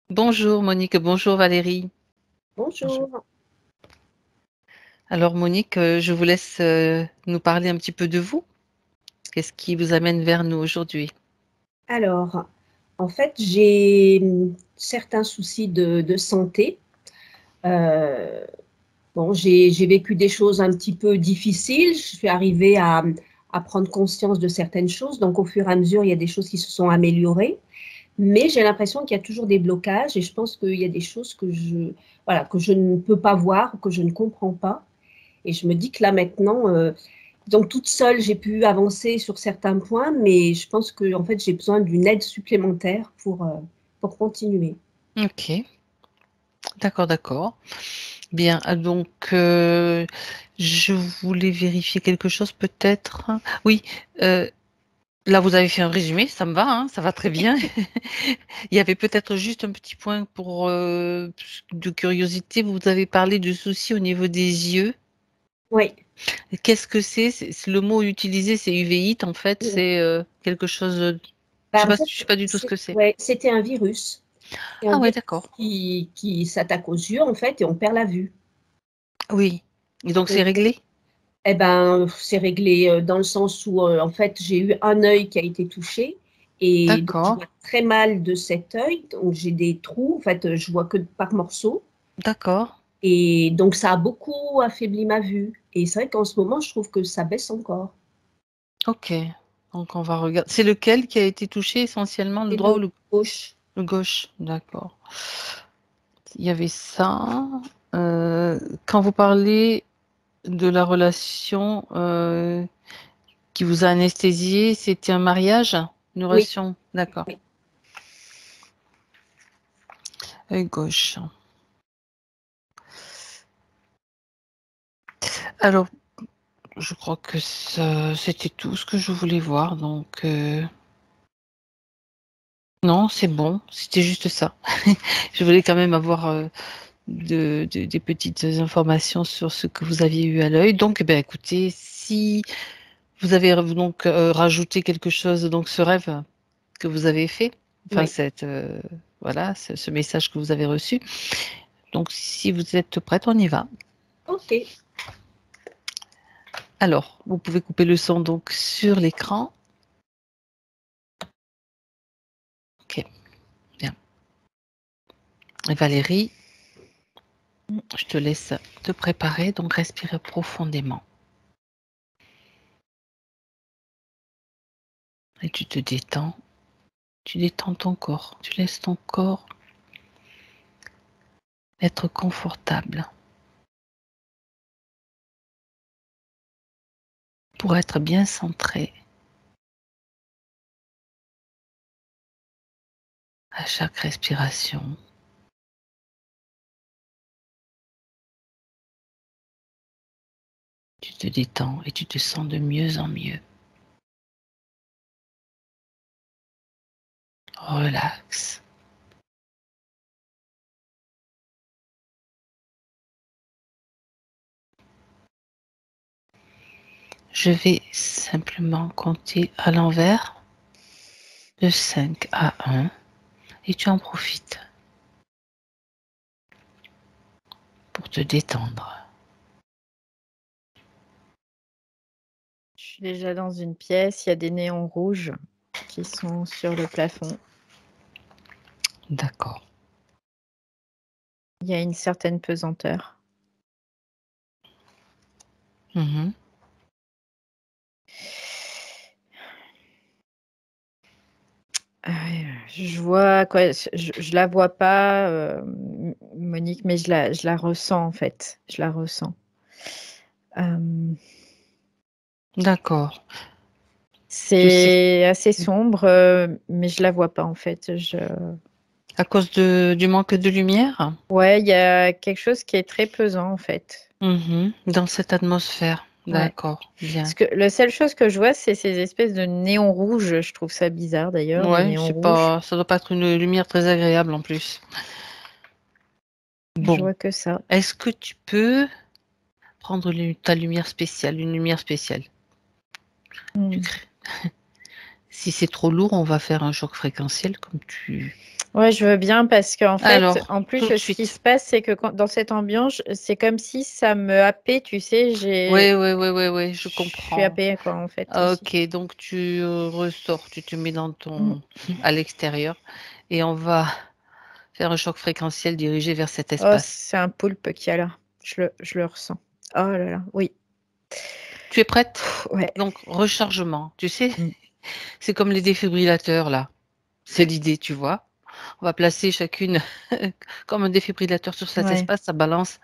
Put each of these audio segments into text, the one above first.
Bonjour Monique, bonjour Valérie. Bonjour. Bonjour. Alors Monique, je vous laisse nous parler un petit peu de vous. Qu'est-ce qui vous amène vers nous aujourd'hui? Alors, en fait, j'ai certains soucis de santé. Euh, bon, j'ai vécu des choses un petit peu difficiles. Je suis arrivée à prendre conscience de certaines choses. Donc, au fur et à mesure, il y a des choses qui se sont améliorées. Mais j'ai l'impression qu'il y a toujours des blocages et je pense qu'il y a des choses voilà, que je ne peux pas voir, que je ne comprends pas. Et je me dis que là, maintenant, donc toute seule, j'ai pu avancer sur certains points, mais je pense que en fait, j'ai besoin d'une aide supplémentaire pour continuer. Ok, d'accord, d'accord. Bien, donc je voulais vérifier quelque chose peut-être. Oui, euh, là vous avez fait un résumé, ça me va, hein, ça va très bien. Il y avait peut-être juste un petit point pour de curiosité. Vous avez parlé de soucis au niveau des yeux. Oui, Qu'est-ce que c'est? Le mot utilisé, c'est uvéite, en fait, c'est quelque chose. bah, en fait, Je sais pas du tout ce que c'est. ouais, c'était un virus. C'est un Ah ouais, virus d'accord. qui s'attaque aux yeux, en fait, et on perd la vue. Oui. Et donc c'est Donc, réglé? eh ben, c'est réglé dans le sens où, en fait, j'ai eu un œil qui a été touché et donc je D'accord, vois très mal de cet œil. Donc, j'ai des trous. En fait, je vois que par morceaux. d'accord. Et donc, ça a beaucoup affaibli ma vue. Et c'est vrai qu'en ce moment, je trouve que ça baisse encore. Ok. Donc on va regarder. C'est lequel qui a été touché essentiellement, le C'est droit le ou gauche. le gauche? D'accord. Il y avait ça. Euh, Quand vous parlez de la relation qui vous a anesthésié, c'était un mariage? Une Oui, relation? D'accord. oui. Œil gauche. Alors, je crois que c'était tout ce que je voulais voir. Donc, non, c'est bon. C'était juste ça. Je voulais quand même avoir des petites informations sur ce que vous aviez eu à l'œil. Donc, ben, écoutez, si vous avez donc rajouté quelque chose, donc ce rêve que vous avez fait, enfin Oui. cette voilà, ce message que vous avez reçu. Donc, si vous êtes prête, on y va. Ok. Alors, vous pouvez couper le son donc sur l'écran. Ok, bien. Et Valérie, je te laisse te préparer, donc respire profondément. Et tu te détends, tu détends ton corps, tu laisses ton corps être confortable pour être bien centré à chaque respiration. Tu te détends et tu te sens de mieux en mieux. Relax. Je vais simplement compter à l'envers de 5 à 1 et tu en profites pour te détendre. Je suis déjà dans une pièce, il y a des néons rouges qui sont sur le plafond. D'accord. Il y a une certaine pesanteur. Mhm. Je vois quoi, je la vois pas, Monique, mais je la ressens en fait. Je la ressens. D'accord. Tu sais, C'est assez sombre, mais je la vois pas en fait. à cause du manque de lumière. Ouais, il y a quelque chose qui est très pesant en fait. Mhm. Dans cette atmosphère. Ouais. D'accord, Parce bien. que la seule chose que je vois, c'est ces espèces de néons rouges. Je trouve ça bizarre d'ailleurs, des Ouais, néons c'est rouges. pas, ça doit pas être une lumière très agréable en plus. Je Bon, vois que ça. est-ce que tu peux prendre ta lumière spéciale, une lumière spéciale? Tu Hmm. crées- Si c'est trop lourd, on va faire un choc fréquentiel comme tu. Ouais, je veux bien parce qu'en fait, Alors, en plus, tout de ce qui suite. se passe, c'est que dans cette ambiance, c'est comme si ça me happait, tu sais, Oui, oui, oui, oui, oui, je je suis comprends. happée, quoi, en fait, aussi. Ok, donc tu ressors, tu te mets dans Mm. à l'extérieur et on va faire un choc fréquentiel dirigé vers cet Oh, espace. c'est un poulpe qui a là. Je le ressens. Oh là là, oui. Tu es prête? Pff, ouais. Donc, rechargement. Tu sais, Mm. c'est comme les défibrillateurs, là. C'est l'idée, tu vois. On va placer chacune comme un défibrillateur sur cet Ouais. espace. Ça balance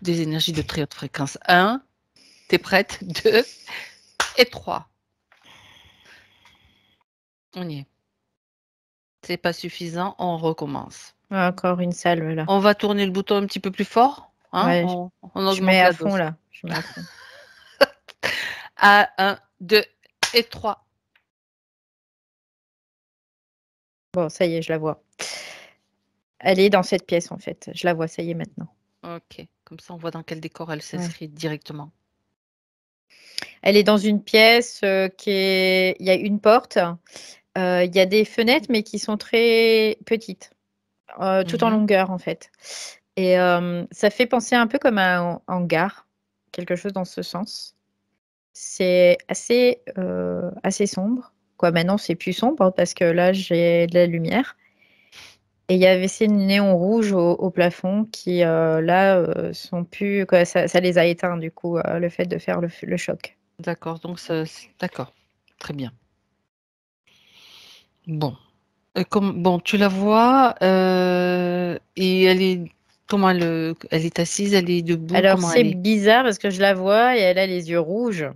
des énergies de très haute fréquence. 1, t'es prête? 2 et 3. On y est. C'est pas suffisant, on recommence. Encore une salve là. On va tourner le bouton un petit peu plus fort. Hein? Ouais, On je mets augmente à la fond dose. là. Je mets à fond. À 1, 2 et 3. Bon, ça y est, je la vois. Elle est dans cette pièce en fait. Je la vois, ça y est maintenant. Ok. Comme ça, on voit dans quel décor elle Ouais. s'inscrit directement. Elle est dans une pièce qui est. Il y a une porte. Il y a des fenêtres, mais qui sont très petites, tout en Mhm. longueur en fait. Et ça fait penser un peu comme un hangar, quelque chose dans ce sens. C'est assez sombre. Quoi, maintenant, c'est plus sombre hein, parce que là, j'ai de la lumière. Et il y avait ces néons rouges au plafond qui, là, sont plus. Quoi, ça les a éteints, du coup, le fait de faire le choc. D'accord, donc d'accord. Très bien. Bon. Bon, tu la vois et elle est comment elle est assise, elle est debout, Alors, comment c'est elle est? bizarre parce que je la vois et elle a les yeux rouges,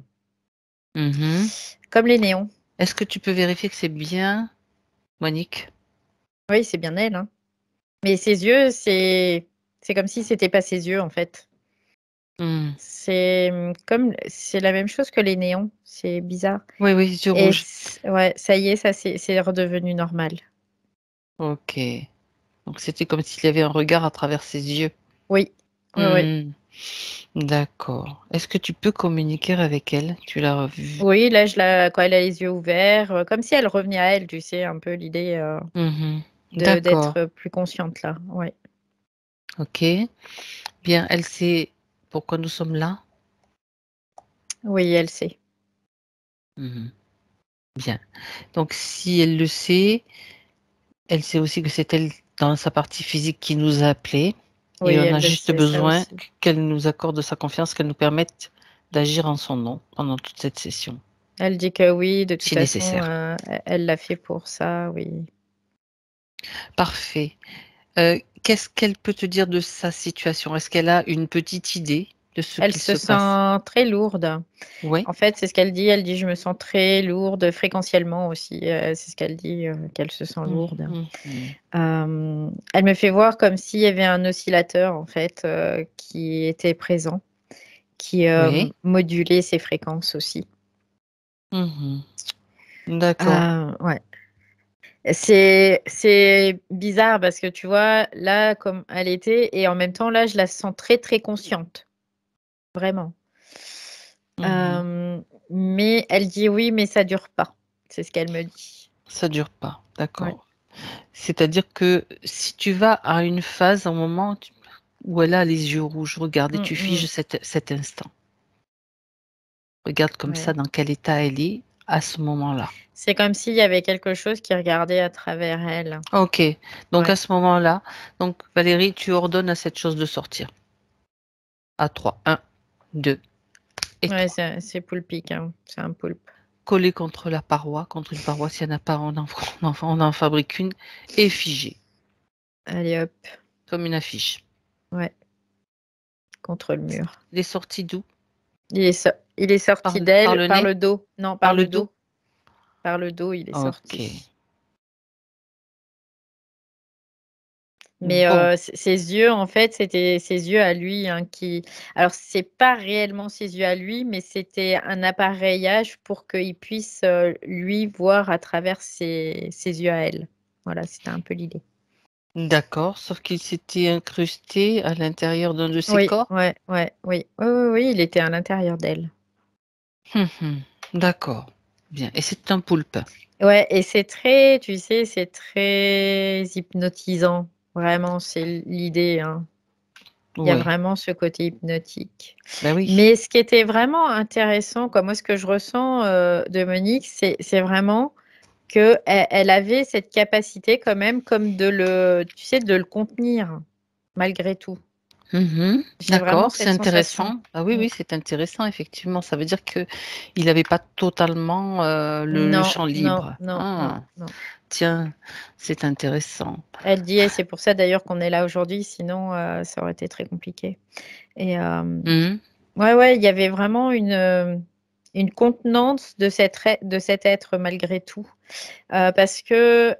Mhm. comme les néons. Est-ce que tu peux vérifier que c'est bien, Monique? Oui, c'est bien elle, hein. Mais ses yeux, c'est comme si c'était pas ses yeux, en fait. Hmm. C'est la même chose que les néons. C'est bizarre. Oui, oui, yeux Et rouges. ouais, ça y est, ça c'est redevenu normal. Ok. Donc c'était comme s'il y avait un regard à travers ses yeux. Oui, oui, oui. Hmm. D'accord. Est-ce que tu peux communiquer avec elle? Tu l'as revue? Oui, là, quand elle a les yeux ouverts, comme si elle revenait à elle, tu sais, un peu l'idée Mhm. D'accord. d'être plus consciente là. Ouais. Ok. Bien, elle sait pourquoi nous sommes là? Oui, elle sait. Mhm. Bien. Donc si elle le sait, elle sait aussi que c'est elle dans sa partie physique qui nous a appelés Oui, et on a elle le juste sait, ça besoin aussi. qu'elle nous accorde sa confiance, qu'elle nous permette d'agir en son nom pendant toute cette session, Elle dit que oui, de toute si façon, nécessaire. elle l'a fait pour ça, oui. Parfait. Qu'est-ce qu'elle peut te dire de sa situation? Est-ce qu'elle a une petite idée de ce Elle qu'il se se passe? sent très lourde. Oui. En fait, c'est ce qu'elle dit. Elle dit, je me sens très lourde fréquentiellement aussi. C'est ce qu'elle dit, qu'elle se sent lourde. Mhm. Elle me fait voir comme s'il y avait un oscillateur, en fait, qui était présent, qui Oui. modulait ses fréquences aussi. Mhm. D'accord. Ouais. C'est bizarre parce que tu vois, là, comme elle était, et en même temps, là, je la sens très, très consciente. Vraiment. Mhm. Euh, mais elle dit oui, mais ça dure pas. C'est ce qu'elle me dit. Ça dure pas. Ouais. D'accord. C'est-à-dire que si tu vas à une phase, un moment où elle a les yeux rouges, regarde et Mm, tu figes mm. cet instant. Regarde comme ça Ouais. dans quel état elle est à ce moment-là. C'est comme s'il y avait quelque chose qui regardait à travers elle. Ok, donc Ouais. à ce moment-là, donc Valérie, tu ordonnes à cette chose de sortir. À 3. 1, 2 et Ouais, 3. c'est poulpique, hein. C'est un poulpe. Collé contre la paroi, contre une paroi, s'il n'y en a pas, on en fabrique une, et figée, Allez hop. comme une affiche. Ouais. Contre le mur. Les sorties d'où? Il est sorti Par d'elle le par nez? le dos. Non, Par par le le dos? dos. Par le dos, il est Ok. sorti. Mais Bon, ses yeux, en fait, c'était ses yeux à lui hein, qui. Alors, c'est pas réellement ses yeux à lui, mais c'était un appareillage pour qu'il puisse lui voir à travers ses yeux à elle. Voilà, c'était un peu l'idée. d'accord, sauf qu'il s'était incrusté à l'intérieur d'un de ses Oui, corps. ouais, ouais, oui, oui, oui, oui, il était à l'intérieur d'elle. D'accord. Bien. Et c'est un poulpe. Ouais, et c'est très, tu sais, c'est très hypnotisant. Vraiment, c'est l'idée, hein. Il y a Oui, vraiment ce côté hypnotique. ben oui. Mais ce qui était vraiment intéressant, quoi, moi, ce que je ressens de Monique, c'est vraiment qu'elle avait cette capacité quand même comme tu sais, de le contenir malgré tout. Mhm. J'ai vraiment D'accord, c'est cette sensation. intéressant. Ah oui, Mm. oui, c'est intéressant, effectivement. Ça veut dire que il n'avait pas totalement le Non, champ non, libre. non, non, Ah, non. tiens, c'est intéressant. Elle dit, et c'est pour ça d'ailleurs qu'on est là aujourd'hui, sinon ça aurait été très compliqué. Et Mhm. ouais, il y avait vraiment une contenance de de cet être malgré tout. Parce que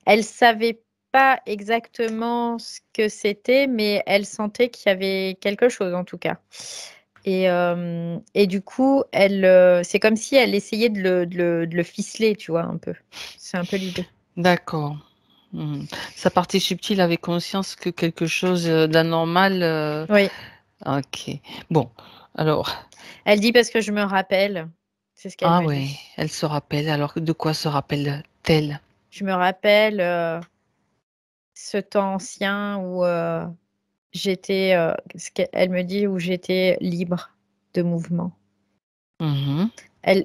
elle savait pas exactement ce que c'était, mais elle sentait qu'il y avait quelque chose en tout cas. Et du coup, c'est comme si elle essayait de le ficeler, tu vois, un peu. C'est un peu l'idée. D'accord. Mhm. Sa partie subtile avait conscience que quelque chose d'anormal. Oui, Ok. Bon, alors, elle dit parce que je me rappelle, c'est ce qu'elle ah me ouais, dit. elle se rappelle. Alors, de quoi se rappelle-t-elle? Je me rappelle ce temps ancien où j'étais, ce qu'elle me dit, où j'étais libre de mouvement. Mhm.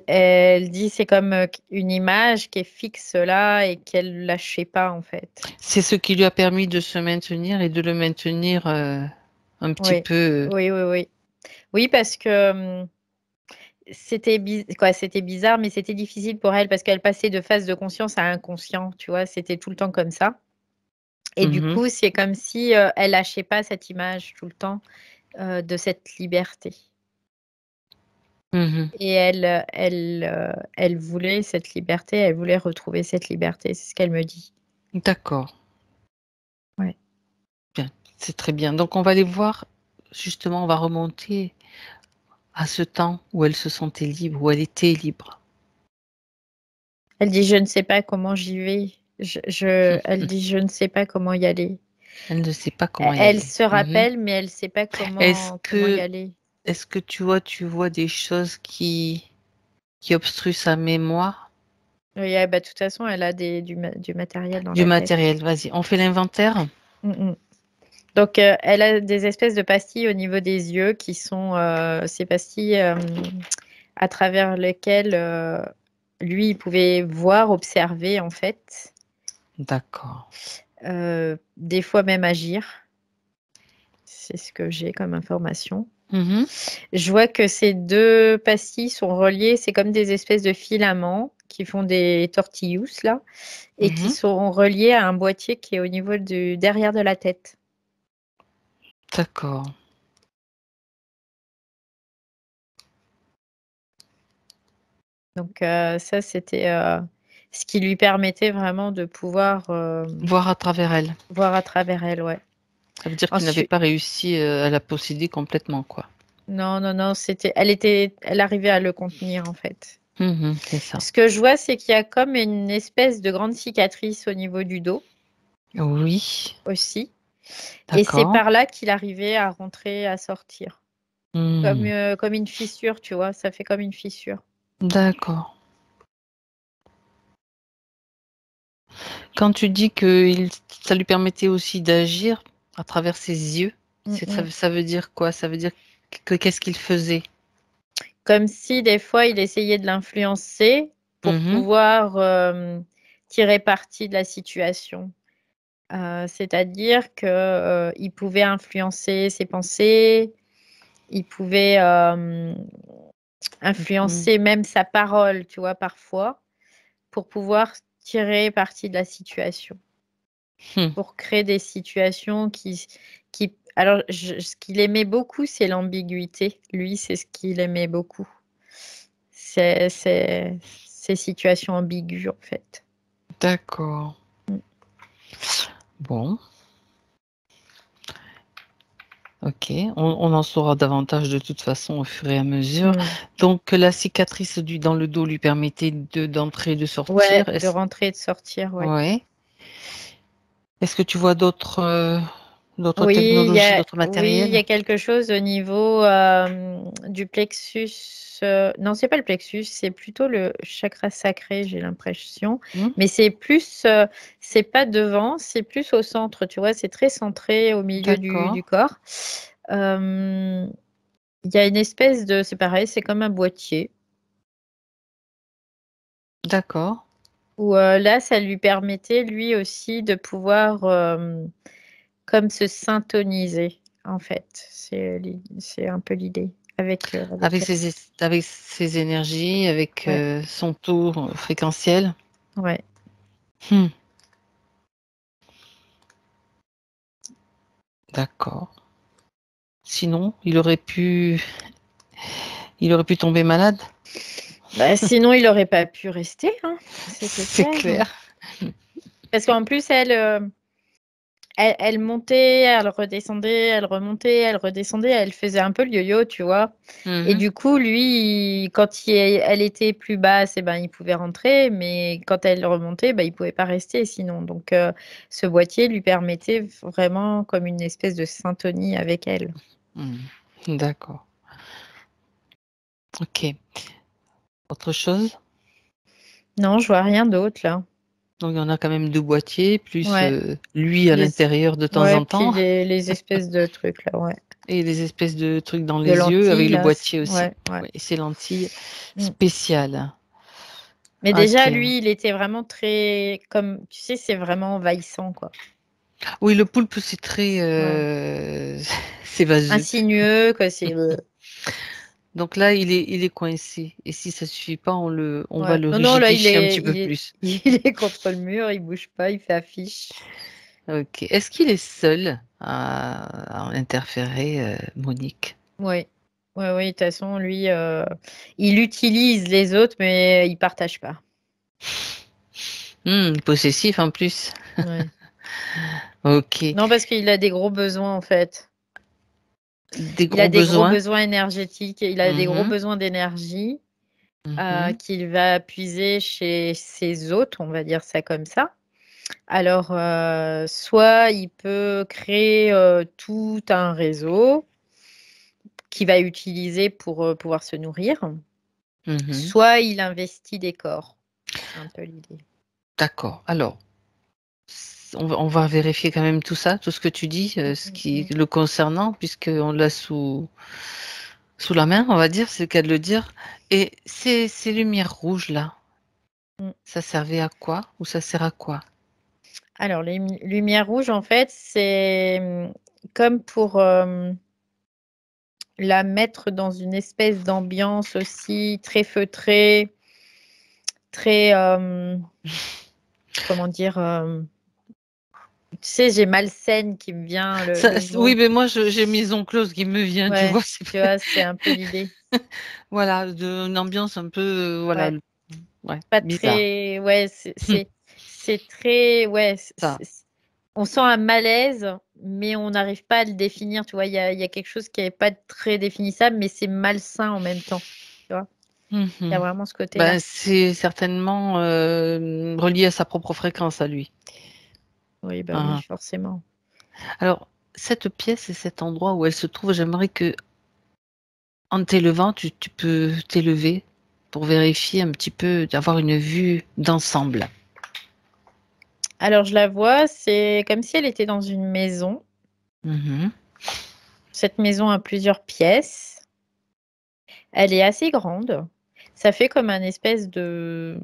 Elle dit c'est comme une image qui est fixe là et qu'elle lâchait pas en fait. C'est ce qui lui a permis de se maintenir et de le maintenir un petit Oui, peu. oui, oui, oui. Oui, parce que c'était bizarre, mais c'était difficile pour elle parce qu'elle passait de phase de conscience à inconscient, tu vois, c'était tout le temps comme ça. Et du Mhm. coup, c'est comme si elle lâchait pas cette image tout le temps de cette liberté. Mhm. Et elle voulait cette liberté, elle voulait retrouver cette liberté, c'est ce qu'elle me dit. D'accord, Ouais. bien, c'est très bien. Donc on va aller voir, justement, on va remonter à ce temps où elle se sentait libre, où elle était libre. Elle dit, je ne sais pas comment j'y vais. Elle dit, je ne sais pas comment y aller. Elle ne sait pas comment y Elle aller. se Mhm. rappelle, mais elle ne sait pas Est-ce comment y que, aller. est-ce que tu vois des choses qui obstruent sa mémoire? Oui, bah, de toute façon, elle a du matériel dans Du la tête. matériel, vas-y, on fait l'inventaire? Mm, mm. Donc, elle a des espèces de pastilles au niveau des yeux qui sont ces pastilles à travers lesquelles lui, il pouvait voir, observer, en fait, D'accord. des fois même agir. C'est ce que j'ai comme information. Mhm. Je vois que ces deux pastilles sont reliées, c'est comme des espèces de filaments qui font des tortillous là, et qui Mhm. sont reliés à un boîtier qui est au niveau du derrière de la tête. D'accord. Donc ça, c'était ce qui lui permettait vraiment de pouvoir Voir à travers elle. voir à travers elle, ouais. Ça veut dire qu'il n'avait Ensuite, pas réussi à la posséder complètement, quoi. non, non, non, elle arrivait à le contenir en fait. Mhm, c'est ça. Ce que je vois, c'est qu'il y a comme une espèce de grande cicatrice au niveau du dos Oui, aussi. Et c'est d'accord. par là qu'il arrivait à rentrer, à sortir. Hmm, Comme une fissure, tu vois, ça fait comme une fissure. d'accord. Quand tu dis que ça lui permettait aussi d'agir à travers ses yeux, Mm, mm. ça veut dire quoi? Ça veut dire que qu'est-ce qu'il faisait? Comme si des fois il essayait de l'influencer pour Mhm, pouvoir tirer parti de la situation. C'est-à-dire que il pouvait influencer ses pensées, il pouvait mhm, influencer même sa parole, tu vois, parfois, pour pouvoir tirer parti de la situation. hmm. Pour créer des situations alors, ce qu'il aimait beaucoup, c'est l'ambiguïté. Lui, c'est ce qu'il aimait beaucoup. Ces situations ambiguës, en fait. D'accord. Mm. Bon, ok. On en saura davantage de toute façon au fur et à mesure. Mm. Donc, la cicatrice dans le dos lui permettait d'entrer et de Ouais, sortir. de rentrer et de sortir, ouais. Ouais. Est-ce que tu vois d'autres D'autres Oui, technologies, d'autres oui, il y matériels? a quelque chose au niveau du plexus. Non, c'est pas le plexus, c'est plutôt le chakra sacré, j'ai l'impression. Hmm. Mais c'est plus, c'est pas devant, c'est plus au centre, tu vois, c'est très centré au milieu D'accord, du corps. Il y a une espèce de, c'est pareil, c'est comme un boîtier. d'accord. Où là, ça lui permettait lui aussi de pouvoir comme se syntoniser, en fait. C'est un peu l'idée avec elle. Avec ses énergies, avec Ouais, son tour fréquentiel. ouais. Hmm, d'accord. Sinon, il aurait pu tomber malade. Bah, sinon, il n'aurait pas pu rester, hein, c'était C'est clair. clair. Parce qu'en plus, elle montait, elle redescendait, elle remontait, elle redescendait, elle faisait un peu le yo-yo, tu vois. Et Mhm. du coup, lui, quand elle était plus basse, eh ben, il pouvait rentrer, mais quand elle remontait, ben, il pouvait pas rester sinon. Donc, ce boîtier lui permettait vraiment comme une espèce de syntonie avec elle. Hmm, d'accord. Ok. Autre chose? Non, je vois rien d'autre là. Donc, il y en a quand même deux boîtiers, plus Ouais, lui à les, l'intérieur de temps ouais, en puis temps, les espèces de trucs là, ouais. et des espèces de trucs dans De les yeux lentilles avec le là, boîtier aussi. ouais, ouais. Ouais, et ces lentilles Mm. spéciales. Mais déjà, Ok. lui, il était vraiment très, comme, tu sais, c'est vraiment envahissant, quoi. Oui, le poulpe, c'est très Ouais. c'est vaseux. Insinueux, quoi, c'est... Donc là, il est coincé. Et si ça suffit pas, on va Ouais. le Non, non, là, rigidifier un petit peu plus. il est contre le mur, il bouge pas, il fait affiche. Ok. Est-ce qu'il est seul à interférer, Monique? Oui. Oui, oui, de toute façon, lui, il utilise les autres, mais il partage pas. Possessif en plus. Ouais. Ok. Non, parce qu'il a des gros besoins, en fait. Des Il a gros des gros besoins. besoins énergétiques, il a des gros Mhm, besoins d'énergie mhm. qu'il va puiser chez ses hôtes, on va dire ça comme ça. Alors, soit il peut créer tout un réseau qu'il va utiliser pour pouvoir se nourrir, Mhm. soit il investit des corps. C'est un peu l'idée. D'accord. Alors, on va vérifier quand même tout ça, tout ce que tu dis, Mm, ce mm, qui mm. le concernant, puisqu'on l'a sous la main, on va dire, c'est le cas de le dire. Et ces lumières rouges là, Mm. ça servait à quoi ou ça sert à quoi? Alors, les lumières rouges, en fait, c'est comme pour la mettre dans une espèce d'ambiance aussi très feutrée, très, comment dire, tu sais, j'ai malsaine qui me vient le Oui, mot. mais moi j'ai Maison Close qui me vient, tu Ouais, vois. tu vois, c'est un peu l'idée. Voilà, une ambiance un peu, voilà, Ouais, ouais, pas bizarre. très, ouais, c'est très, ouais, Ça. on sent un malaise, mais on n'arrive pas à le définir, tu vois, il y a quelque chose qui n'est pas très définissable, mais c'est malsain en même temps, tu vois. Il y a Mhm. vraiment ce côté-là. Ben, c'est certainement relié à sa propre fréquence à lui. Oui, bah oui, Hein. forcément. Alors, cette pièce et cet endroit où elle se trouve, j'aimerais que, en t'élevant, tu peux t'élever pour vérifier un petit peu, d'avoir une vue d'ensemble. Alors, je la vois, c'est comme si elle était dans une maison. Mhm. Cette maison a plusieurs pièces. Elle est assez grande. Ça fait comme un espèce de,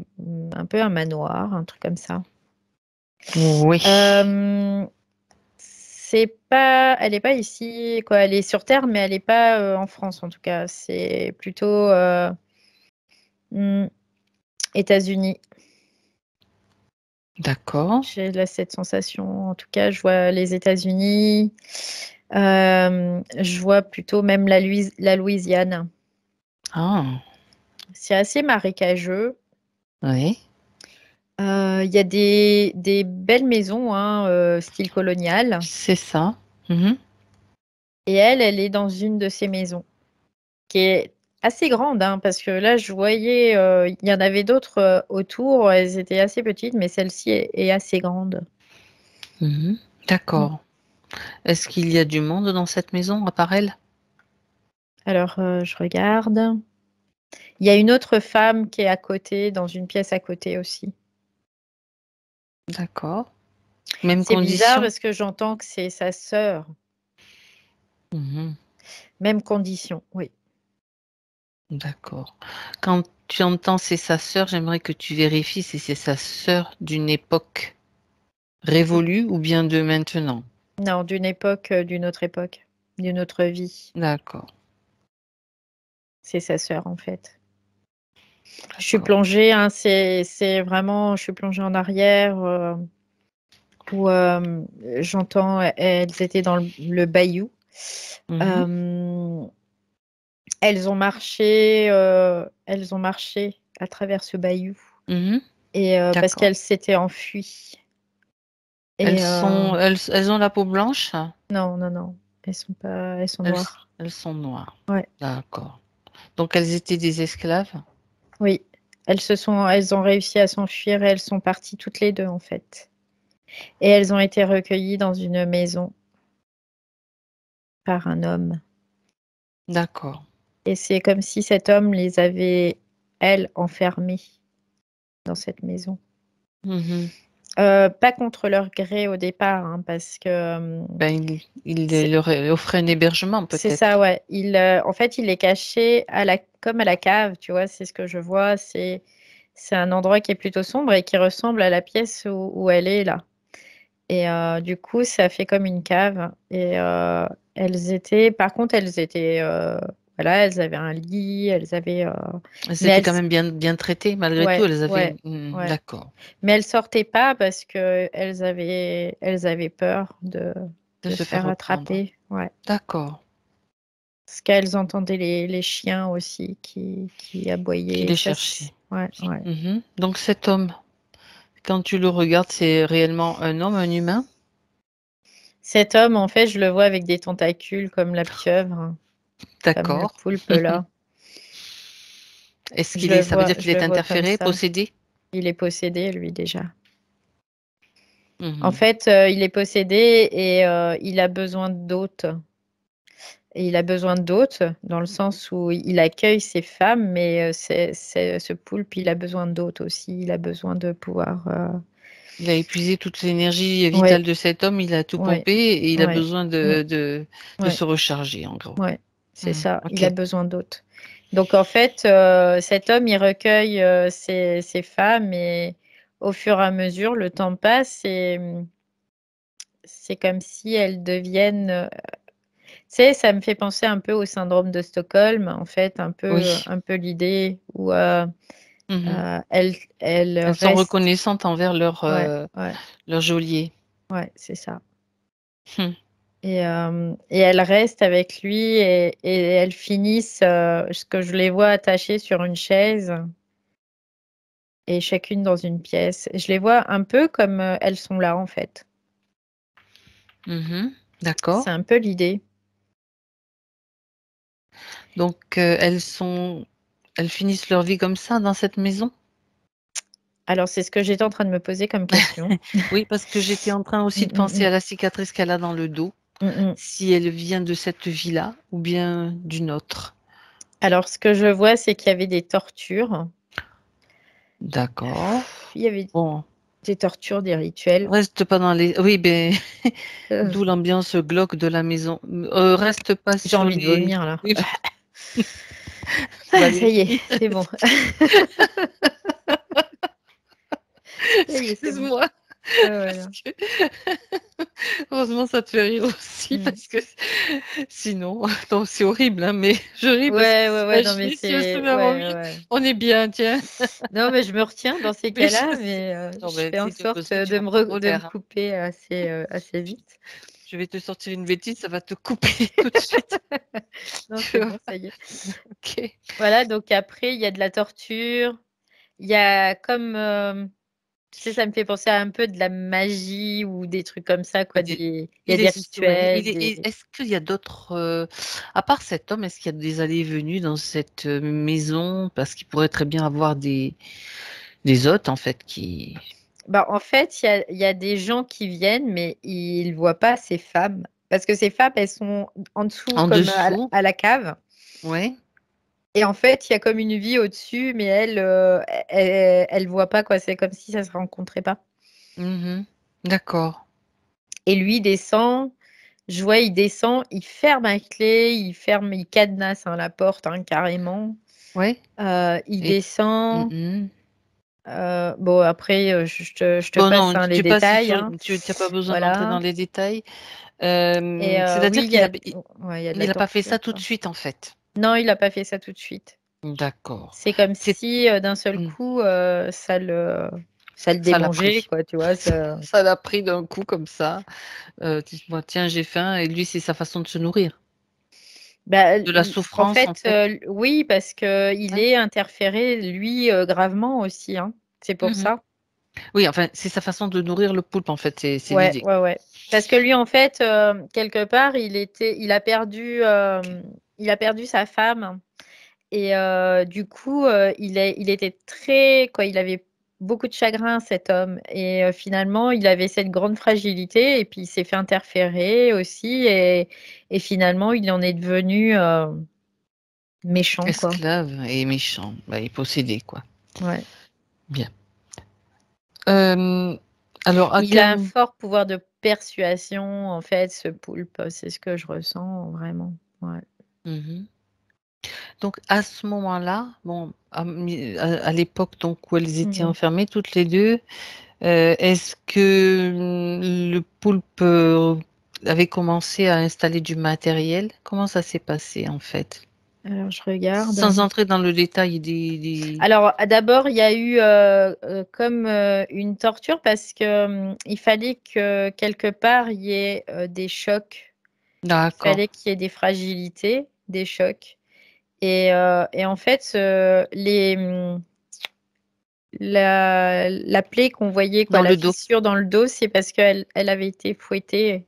un peu un manoir, un truc comme ça. Oui, Euh, c'est pas, elle est pas ici, quoi. Elle est sur Terre, mais elle est pas en France en tout cas. C'est plutôt hmm, États-Unis. d'accord. J'ai là cette sensation. En tout cas, je vois les États-Unis. Je vois plutôt même la Louisiane. Ah, C'est assez marécageux. oui, Il y a des belles maisons, hein, style colonial. c'est ça. Mhm. Et elle est dans une de ces maisons, qui est assez grande, hein, parce que là, je voyais, il y en avait d'autres autour, elles étaient assez petites, mais celle-ci est assez grande. Mhm. Mm. D'accord. Est-ce qu'il y a du monde dans cette maison à part elle? Alors, je regarde. Il y a une autre femme qui est à côté, dans une pièce à côté aussi. D'accord. Même C'est bizarre condition? parce que j'entends que c'est sa sœur. Mhm. Même condition, oui. D'accord. Quand tu entends c'est sa sœur, j'aimerais que tu vérifies si c'est sa sœur d'une époque révolue ou bien de maintenant. Non, d'une autre époque, d'une autre vie. D'accord. C'est sa sœur, en fait. Je suis D'accord. plongée, hein, c'est vraiment, je suis plongée en arrière, où j'entends, elles étaient dans le bayou. Mhm. Elles ont marché à travers ce bayou Mhm. et parce D'accord. qu'elles s'étaient enfuies. Elles Et sont, elles ont la peau blanche? non, non, non, elles sont Elles, noires. elles sont noires. Ouais, D'accord. Donc elles étaient des esclaves? oui. Elles ont réussi à s'enfuir et elles sont parties toutes les deux en fait. Et elles ont été recueillies dans une maison par un homme. D'accord. Et c'est comme si cet homme les avait, elles, enfermées dans cette maison. Mhm. Pas contre leur gré au départ, hein, parce que Ben, il c'est leur offrait un hébergement c'est ça, peut-être. ouais. En fait, il est caché comme à la cave, tu vois, c'est ce que je vois. C'est un endroit qui est plutôt sombre et qui ressemble à la pièce où elle est là. Et du coup, ça fait comme une cave. Et par contre, voilà, elles avaient un lit, Elles mais étaient quand même bien traitées malgré tout. ouais, Elles avaient ouais, une... ouais. D'accord. Mais elles sortaient pas parce que elles avaient peur De de se se faire faire reprendre. attraper. Ouais. D'accord. Parce qu'elles entendaient les chiens aussi qui Qui aboyaient. les Ça, cherchait. ouais, ouais. Mhm. Donc cet homme, quand tu le regardes, c'est réellement un homme, un humain? Cet homme, en fait, je le vois avec des tentacules comme la pieuvre, hein, comme le D'accord. poulpe là. Est-ce qu'il est, ça veut dire qu'il Je est le vois comme interféré, ça. possédé? Il est possédé, lui, déjà. En Mhm. fait, il est possédé et il a besoin d'hôtes. Et il a besoin d'hôtes dans le sens où il accueille ses femmes, mais ce poulpe, il a besoin d'hôtes aussi. Il a besoin de pouvoir. Il a épuisé toute l'énergie Ouais, vitale de cet homme, il a tout ouais, pompé et il a ouais, besoin mm, de ouais, se recharger, en gros. ouais. C'est ça. Il Ok. a besoin d'hôtes. Donc en fait, cet homme, il recueille ses femmes et au fur et à mesure, le temps passe et c'est comme si elles deviennent. Tu sais, ça me fait penser un peu au syndrome de Stockholm, en fait, Oui. un peu l'idée où Mhm. elle Elles sont reste. reconnaissantes envers Ouais, ouais, leur geôlier. ouais, c'est ça. Hmm. Et elles restent avec lui et elles finissent, ce que je les vois attachées sur une chaise et chacune dans une pièce. Je les vois un peu comme elles sont là, en fait. Mhm. C'est D'accord. un peu l'idée. Donc elles finissent leur vie comme ça dans cette maison? Alors, c'est ce que j'étais en train de me poser comme question. Oui, parce que j'étais en train Mm, aussi de mm, penser mm. à la cicatrice qu'elle a dans le dos, Mm, mm. si elle vient de cette vie-là ou bien d'une autre. Alors, ce que je vois, c'est qu'il y avait des tortures. D'accord. Il y avait Bon, des tortures, des rituels. reste pas dans les... Oui, ben, Euh, d'où l'ambiance glauque de la maison. Reste pas j'ai sur envie de les... vomir là. Oui, Ah, ça y est, Valérie, c'est bon. Ça y est, c'est bon. excuse-moi. Parce Voilà. que... Heureusement, ça te fait rire aussi, Mm. parce que sinon, non, c'est horrible, hein, mais je ris parce que Ouais, ouais, ouais, non, mais j'imagine si je me c'est. mets à Ouais, vomir, ouais. on est bien, tiens. Non, mais je me retiens dans ces Mais je cas-là, sais. mais Non, je ben, fais en si tu as sorte besoin, tu vas prendre de me l'air. Hein. couper assez vite. Je vais te sortir une bêtise, ça va te couper tout de suite. Non, Tu c'est vois. bon, ça y est. Ok. Voilà, donc après, il y a de la torture. Il y a comme. Tu sais, ça me fait penser à un peu de la magie ou des trucs comme ça, quoi. Il y a Il des est, ouais, rituels, est-ce qu'il y a d'autres, à part cet homme, est-ce qu'il y a des allées et venues dans cette maison? Parce qu'il pourrait très bien avoir des hôtes, en fait, qui... En fait, il y a des gens qui viennent, mais ils ne voient pas ces femmes. Parce que ces femmes, elles sont en dessous, En comme dessous, à la cave. ouais. Et en fait, il y a comme une vie au-dessus, mais elle voit pas, quoi. C'est comme si ça se rencontrait pas. Mhm. D'accord. Et lui descend, je vois, il descend, il ferme à clé, il cadenasse la porte, carrément. Ouais. Il Et descend. mhm. Bon, après, je te Bon, passe non, les tu passes détails. tu n'as pas besoin d'entrer Voilà. dans les détails. Et oui, C'est-à-dire il y qu'il a, a, ouais, il y a de la il a pas fait ça torture, tout de quoi. suite, en fait. Non, il n'a pas fait ça tout de suite. D'accord. C'est comme C'est, si d'un seul hmm, coup, ça le ça l'a démangeait, pris. quoi, tu vois. Ça l'a pris d'un coup comme ça. Dis-moi, tiens, j'ai faim. Et lui, c'est sa façon de se nourrir. Bah, De la en souffrance, en fait, fait. oui, parce qu'il Hein. est interféré, lui, gravement aussi. C'est pour Mhm. ça. Oui, enfin, c'est sa façon de nourrir le poulpe, en fait. C'est Ouais, l'idée. ouais, ouais. Parce que lui, en fait, quelque part, il a perdu sa femme. Et du coup, il était très, quoi, il avait beaucoup de chagrin, cet homme. Et finalement, il avait cette grande fragilité. Et puis, il s'est fait interférer aussi. Et finalement, il en est devenu méchant, quoi. Esclave et méchant. Bah, et possédé, quoi. Ouais. Bien. Euh, alors, à Il a un quel... fort pouvoir de persuasion, en fait, ce poulpe. C'est ce que je ressens, vraiment. Ouais. Mhm. Donc, à ce moment-là, bon, à l'époque donc où elles étaient Mhm. enfermées toutes les deux, est-ce que le poulpe avait commencé à installer du matériel? Comment ça s'est passé en fait? Alors, je regarde. Sans entrer dans le détail Alors, d'abord, il y a eu comme une torture parce que il fallait que quelque part il y ait des chocs. Il D'accord. fallait qu'il y ait des fragilités, des chocs. Et en fait, la plaie qu'on voyait, quoi, Dans la le dos. fissure dans le dos, c'est parce qu'elle avait été fouettée.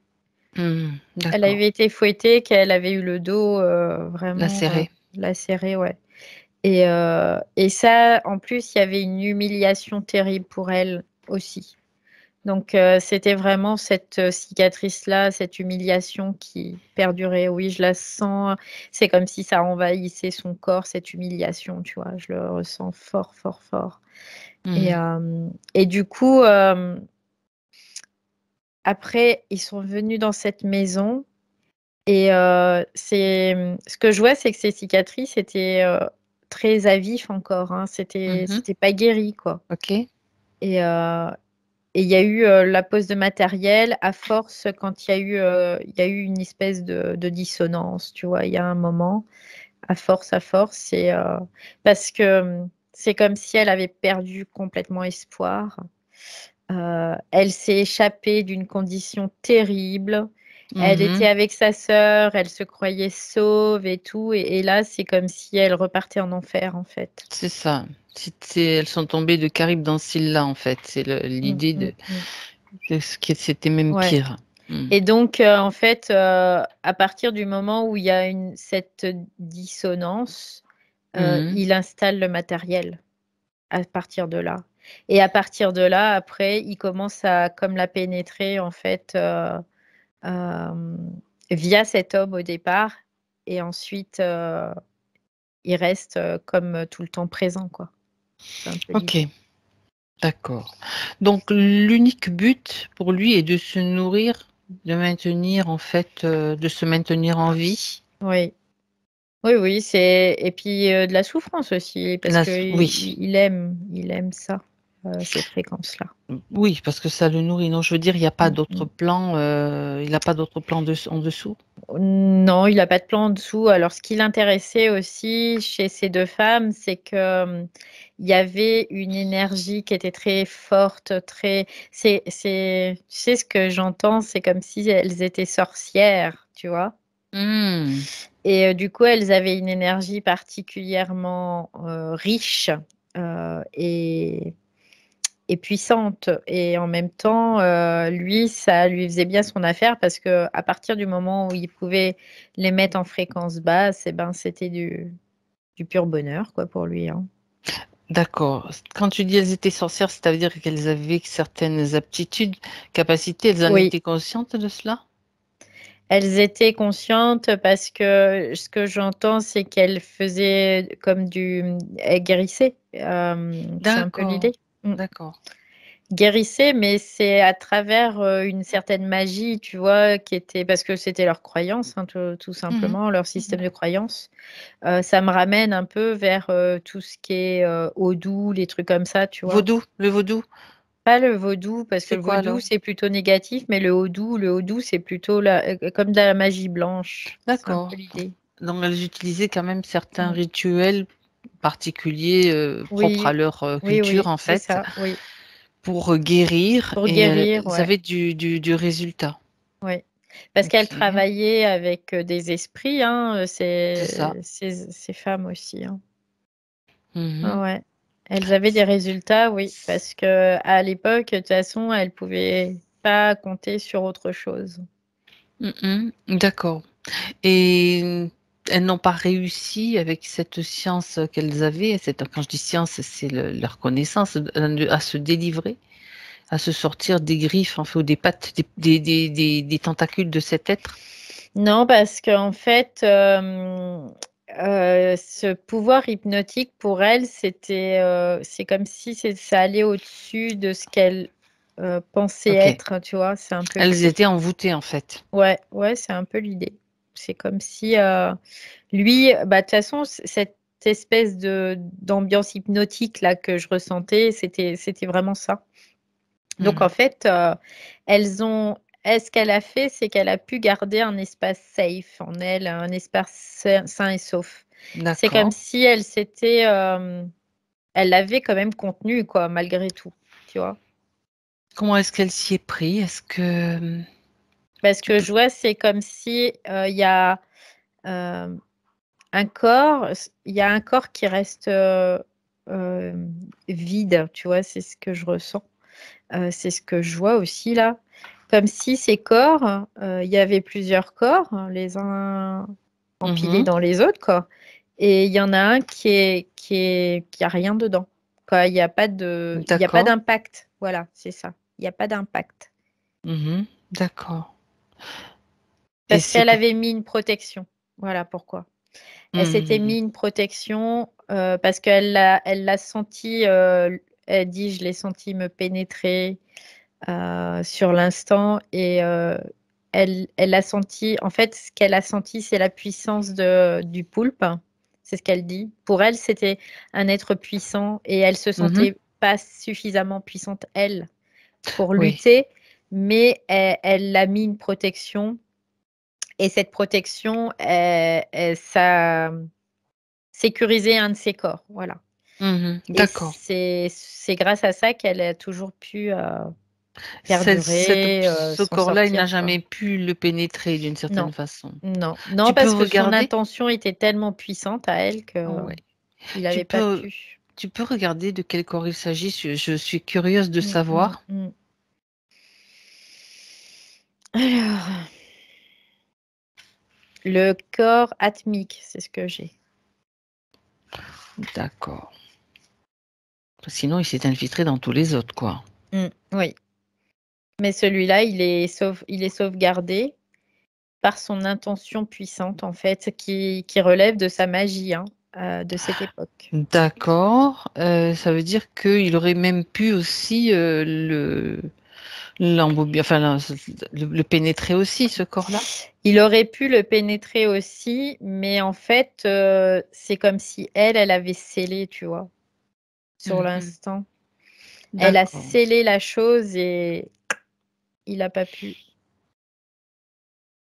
Elle D'accord. avait été fouettée, qu'elle avait eu le dos La vraiment serrée. lacéré, ouais. Et ça, en plus, il y avait une humiliation terrible pour elle aussi. Donc, c'était vraiment cette cicatrice-là, cette humiliation qui perdurait. Oui, je la sens. C'est comme si ça envahissait son corps, cette humiliation, tu vois. Je le ressens fort, fort, fort. Et, Mhm. et du coup, après, ils sont venus dans cette maison. Et ce que je vois, c'est que ces cicatrices étaient très à vif encore. Mhm. C'était pas guéri, quoi. Ok. Et il y a eu la pose de matériel à force quand il y a eu une espèce de dissonance, tu vois. Il y a un moment, à force, parce que c'est comme si elle avait perdu complètement espoir. Elle s'est échappée d'une condition terrible. Elle était Mhm. avec sa sœur, elle se croyait sauve et tout. Et là, c'est comme si elle repartait en enfer, en fait. C'est ça. Elles sont tombées de Caribe dans Scylla en fait. C'est Mm, l'idée mm, mm. de ce qui c'était même Ouais. pire. Mhm. Et donc, en fait, à partir du moment où il y a cette dissonance, Mhm. il installe le matériel à partir de là. Et à partir de là, après, il commence à comme la pénétrer, en fait, euh, via cet homme au départ. Et ensuite, il reste comme tout le temps présent, quoi. C'est un peu l'idée. Ok. D'accord. Donc l'unique but pour lui est de se nourrir, de maintenir en fait, de se maintenir en vie. Oui. Oui, oui, et puis de la souffrance aussi, parce que Oui, il aime ça, ces fréquences-là. oui, parce que ça le nourrit. Non, je veux dire, il n'y a pas Mm, d'autre mm. plan. Il n'a pas d'autre plan en dessous. Non, il n'a pas de plan en dessous. Alors, ce qui l'intéressait aussi chez ces deux femmes, c'est que il y avait une énergie qui était très forte, très. Tu sais ce que j'entends, c'est comme si elles étaient sorcières, tu vois. Hmm. Et du coup, elles avaient une énergie particulièrement riche et puissante. Et en même temps, lui, ça lui faisait bien son affaire parce que à partir du moment où il pouvait les mettre en fréquence basse, eh ben, c'était du pur bonheur, quoi, pour lui, hein. D'accord. Quand tu dis elles étaient sorcières, c'est-à-dire qu'elles avaient certaines aptitudes, capacités, elles en Oui, étaient conscientes de cela? elles étaient conscientes parce que ce que j'entends, c'est qu'elles faisaient comme elles guérissaient. C'est un peu D'accord, l'idée. Mm. d'accord. Guérissaient, mais c'est à travers une certaine magie, tu vois, qui était parce que c'était leur croyance, hein, tout Mhm, simplement, leur mhm. système de croyance. Ça me ramène un peu vers tout ce qui est vaudou, les trucs comme ça, tu vois. Vaudou, le vaudou, Pas le vaudou, parce que c'est le quoi vaudou, alors? c'est plutôt négatif, mais le vaudou, c'est plutôt comme de la magie blanche. C'est un peu D'accord. l'idée. Donc elles utilisaient quand même certains Mm. rituels particuliers propres à Oui, leur oui, culture oui, en c'est fait ça, oui. pour guérir Pour et guérir, elles ouais. avaient du résultat. Oui. Parce qu'elle Ok, travaillait avec des esprits, hein, c'est ça. ces femmes aussi, hein. Ah Mhm. ouais. Elles avaient des résultats, oui, parce que à l'époque, de toute façon, elles pouvaient pas compter sur autre chose. Mhm. D'accord. Et elles n'ont pas réussi avec cette science qu'elles avaient, quand je dis science, c'est leur connaissance, à se délivrer, à se sortir des griffes, en fait, ou des pattes, des tentacules de cet être. Non, parce qu'en fait, ce pouvoir hypnotique pour elle, c'est comme si ça allait au-dessus de ce qu'elle pensait Ok. être, tu vois, c'est un peu Elles l'idée. étaient envoûtées, en fait. Ouais, ouais, c'est un peu l'idée. C'est comme si lui, bah, de toute façon, cette espèce d'ambiance hypnotique là que je ressentais, c'était vraiment ça. Donc en Mhm. fait, ce qu'elle a fait, c'est qu'elle a pu garder un espace safe en elle, un espace sain et sauf. C'est comme D'accord. si elle l'avait quand même contenu, quoi, malgré tout, tu vois. Comment est-ce qu'elle s'y est pris? Est-ce que Parce tu que peux... je vois, c'est comme si il y a euh, il y a un corps qui reste euh, vide, tu vois, c'est ce que je ressens. C'est ce que je vois aussi là. Comme si ces corps, il y avait plusieurs corps, hein, les uns empilés Mhm. dans les autres, quoi. Et il y en a un qui a rien dedans. Quoi. Il y a pas D'accord. d'impact. Voilà, c'est ça. Il n'y a pas d'impact. Mhm. D'accord. Et Parce c'est qu'elle pour... avait mis une protection. Voilà pourquoi. Elle s'était Mhm. mis une protection parce elle l'a senti, elle dit, je l'ai senti me pénétrer sur l'instant et elle a senti, en fait, ce qu'elle a senti, c'est la puissance du poulpe. C'est ce qu'elle dit. Pour elle, c'était un être puissant et elle se Mhm. sentait pas suffisamment puissante, elle, pour Oui. lutter, mais elle a mis une protection et cette protection, ça sécuriser un de ses corps. Voilà. Mhm. Et D'accord. c'est grâce à ça qu'elle a toujours pu perdurer, Ce s'en corps-là, il n'a sortir, quoi. jamais pu le pénétrer d'une Non, certaine façon. non, non, Tu peux parce que son regarder? intention était tellement puissante à elle que Ouais. il Tu n'avait pas peux, pu. tu peux regarder de quel corps il s'agit. Je suis curieuse de Mm, mm, savoir. mm. Alors, le corps atmique, c'est ce que j'ai. D'accord. Sinon, il s'est infiltré dans tous les autres, quoi. Oui, mais celui-là, il est sauvegardé par son intention puissante, en fait, qui relève de sa magie, hein, de cette époque. D'accord. Ça veut dire qu'il aurait même pu aussi enfin, le pénétrer aussi, ce corps-là. Il aurait pu le pénétrer aussi, mais en fait, c'est comme si elle avait scellé, tu vois, sur Mhm. l'instant. Elle a D'accord. scellé la chose et il n'a pas pu.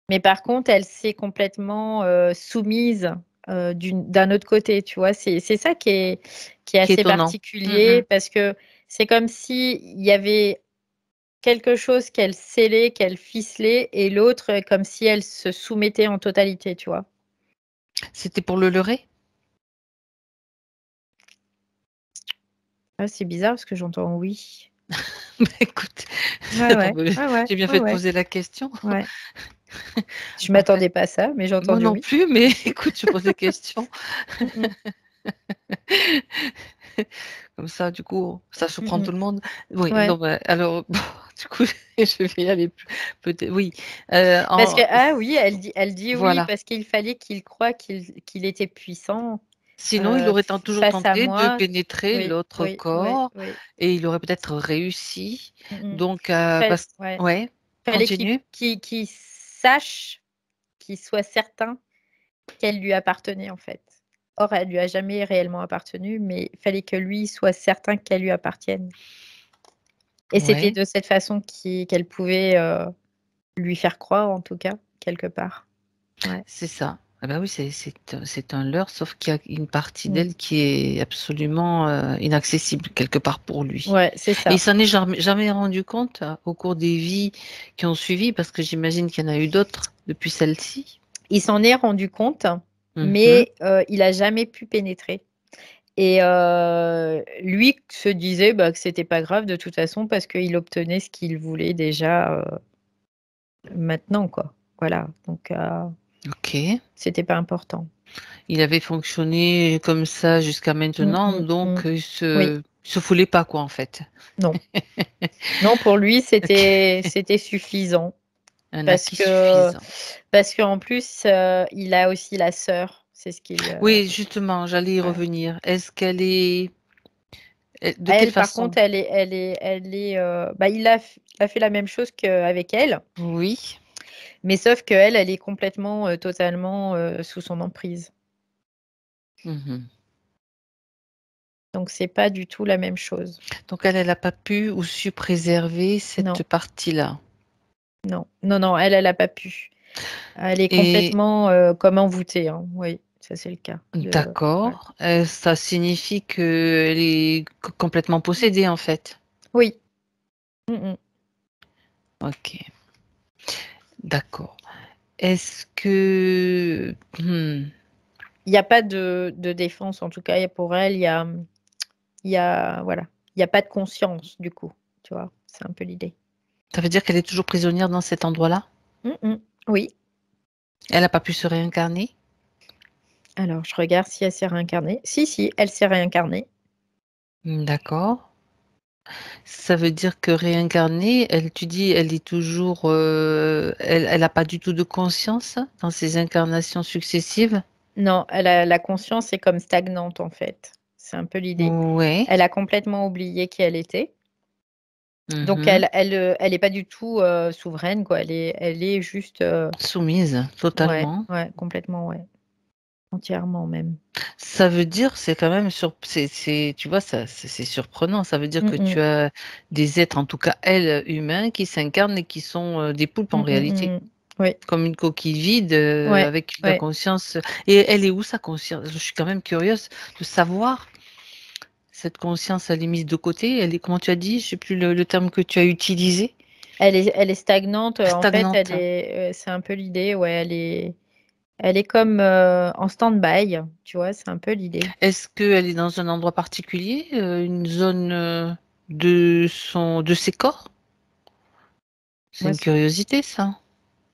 Mais par contre, elle s'est complètement soumise d'un autre côté, tu vois. C'est ça qui est Qui est assez étonnant. particulier Mhm. parce que c'est comme si il y avait quelque chose qu'elle scellait, qu'elle ficelait, et l'autre, comme si elle se soumettait en totalité, tu vois. C'était pour le leurrer? Ah, c'est bizarre parce que j'entends oui. Bah, écoute, Ouais, ouais, ouais, ouais, j'ai bien ouais, fait de ouais, poser la question. ouais. Je En fait, m'attendais pas à ça, mais j'ai moi entendu non oui. plus, mais écoute, je pose des questions. Mm, mm. Comme ça, du coup, ça surprend Mm, tout le monde. Oui, ouais. donc alors, du coup, je vais y aller peut-être oui, Parce que, ah oui, elle dit oui, voilà. parce qu'il fallait qu'il croie qu'il était puissant Sinon, il aurait toujours face à tenté de moi. pénétrer Oui, l'autre oui, oui, corps oui. et il aurait peut-être réussi. Mm, mm. Donc, Fa- parce ouais. ouais, Fallait continue. qu'il sache, qu'il soit certain qu'elle lui appartenait en fait. Or, elle lui a jamais réellement appartenu, mais il fallait que lui soit certain qu'elle lui appartienne. Et c'était Ouais, de cette façon qu'elle pouvait lui faire croire, en tout cas, quelque part. Ouais. c'est ça. Ah bah oui, c'est un leurre, sauf qu'il y a une partie Mm. d'elle qui est absolument, inaccessible quelque part pour lui. Ouais, c'est Et il ça. s'en est jamais rendu compte, au cours des vies qui ont suivi? Parce que j'imagine qu'il y en a eu d'autres depuis celle-ci? Il s'en est rendu compte, Mmh. mais il a jamais pu pénétrer. Et lui se disait bah, que c'était pas grave de toute façon parce qu'il obtenait ce qu'il voulait déjà maintenant, quoi. Voilà, donc OK. c'était pas important. Il avait fonctionné comme ça jusqu'à Mmh, maintenant, mmh, mmh. donc Oui, il se foulait pas quoi, en fait? non. Non, pour lui, OK. c'était suffisant Un parce acquis que suffisant. parce qu'en plus, il a aussi la sœur. C'est ce qu'il, Oui, justement, j'allais y ouais. revenir. Est-ce qu'elle est de quelle Elle, par façon? contre, bah, il a fait la même chose qu'avec elle, Oui. mais sauf qu'elle, elle est complètement, totalement, sous son emprise. Mmh. Donc c'est pas du tout la même chose. Donc elle a pas pu ou su préserver cette Non, partie-là. non, non, non, elle a pas pu. Elle est Et complètement, comme envoûtée, hein. Oui, ça c'est le cas ouais. d'accord, ça signifie qu'elle est complètement possédée, en fait? Oui. Mmh mh. OK, d'accord. Est-ce que Il y a pas de défense, en tout cas, et pour elle, il y a voilà, il y a pas de conscience, du coup, tu vois? C'est un peu l'idée. ça veut dire qu'elle est toujours prisonnière dans cet endroit-là? Mmh mh. Oui. Elle a pas pu se réincarner? Alors je regarde si elle s'est réincarnée. Si, si, elle s'est réincarnée. D'accord. Ça veut dire que réincarnée, tu dis, elle est toujours, elle a pas du tout de conscience dans ses incarnations successives? Non, elle a la conscience est comme stagnante, en fait. C'est un peu l'idée. Ouais. Elle a complètement oublié qui elle était. Donc Mmh. elle est pas du tout, souveraine, quoi. Elle est juste, Soumise, ouais, totalement. ouais, complètement, ouais. Entièrement même. Ça veut dire, c'est quand même c'est tu vois, ça c'est surprenant. Ça veut dire Mmh que tu mh. as des êtres, en tout cas, elles, humains, qui s'incarnent et qui sont, des poulpes en Mmh mh, réalité. mmh. Oui, Comme une coquille vide, ouais, avec la ouais. conscience, et elle est où sa conscience? Je suis quand même curieuse de savoir, cette conscience, elle est mise de côté, elle est comment tu as dit? Je sais plus le terme que tu as utilisé. Elle est stagnante, en fait, elle Stagnante. est, c'est un peu l'idée, ouais, elle est comme, en stand-by, tu vois? C'est un peu l'idée. Est-ce qu'elle est dans un endroit particulier, une zone, de ses corps? C'est Moi, une curiosité ça.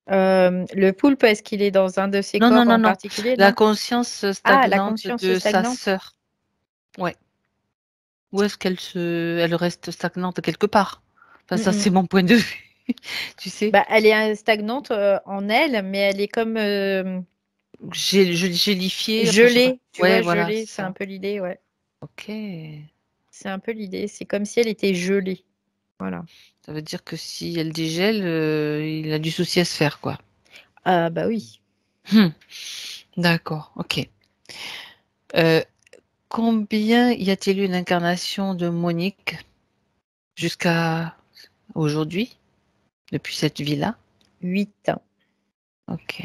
le poulpe, est-ce qu'il est dans un de ses Non, non, corps non, en non, particulier, la non? conscience Ah, la stagnante conscience de sa stagnante? sœur. Ouais. Ou est-ce elle reste stagnante quelque part? Enfin, Mmh ça, mh. c'est mon point de vue, tu sais? Bah, elle est, stagnante, en elle, mais elle est comme, Gélifiée, enfin, je sais pas. gelée, tu Ouais, vois? voilà, Gelée, c'est c'est un ça. peu l'idée, ouais. OK. C'est un peu l'idée, c'est comme si elle était gelée. Voilà. Ça veut dire que si elle dégèle, il a du souci à se faire, quoi. Ah bah, oui. Mmh. D'accord, OK. Heu, combien y a-t-il eu d'incarnations de Monique jusqu'à aujourd'hui, depuis cette vie-là? 8. OK.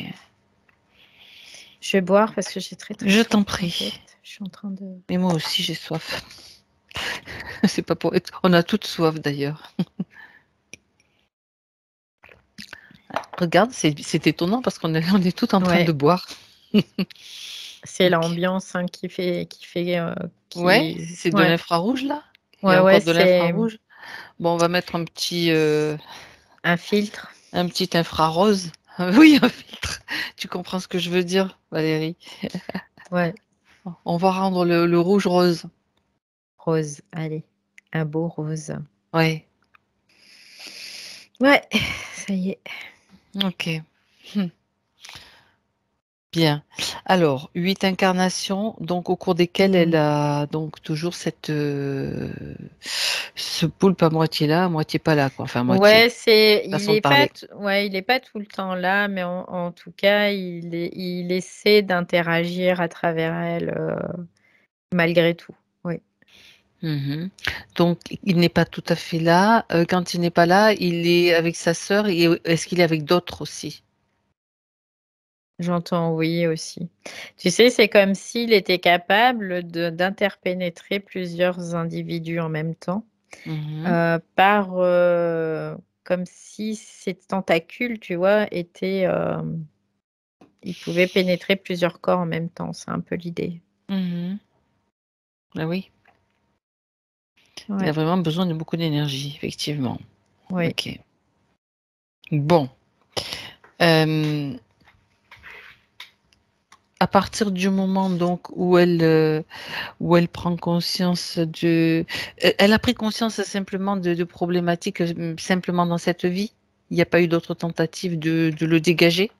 Je vais boire parce que j'ai très, très Je soif, t'en en prie. fait. Je suis en train de Mais moi aussi j'ai soif. C'est pas pour être on a toutes soif d'ailleurs. Regarde, c'est étonnant parce on est toutes en train ouais, de boire. c'est OK. l'ambiance, hein, Ouais, qui c'est de ouais, l'infrarouge là? Il y ouais, a ouais, encore de c'est l'infrarouge? Bon, on va mettre un filtre. un petit infrarose. Oui, un filtre. Tu comprends ce que je veux dire, Valérie? Ouais. On va rendre le rouge rose. Rose, allez, un beau rose. Ouais, Ouais, ça y est. ok. Hmm. Bien. Alors, 8 incarnations, donc au cours desquelles elle a donc toujours ce poulpe à moitié là, à moitié pas là, quoi. Enfin, à moitié, Ouais, façon de parler. il est pas tout le temps là, mais en tout cas, il essaie d'interagir à travers elle, malgré tout. Oui. Mhm. Donc, il n'est pas tout à fait là. Quand il n'est pas là, il est avec sa sœur et est-ce qu'il est avec d'autres aussi? J'entends oui aussi. Tu sais, c'est comme s'il était capable d'interpénétrer plusieurs individus en même temps, Mhm. par, comme si ses tentacules, tu vois, étaient, ils pouvaient pénétrer plusieurs corps en même temps. C'est un peu l'idée. Mhm. Ah oui, il a Ouais, vraiment besoin de beaucoup d'énergie, effectivement. oui. Ok. Bon. Euh, à partir du moment donc où elle prend conscience elle a pris conscience simplement de problématiques simplement dans cette vie. Il n'y a pas eu d'autres tentatives de le dégager.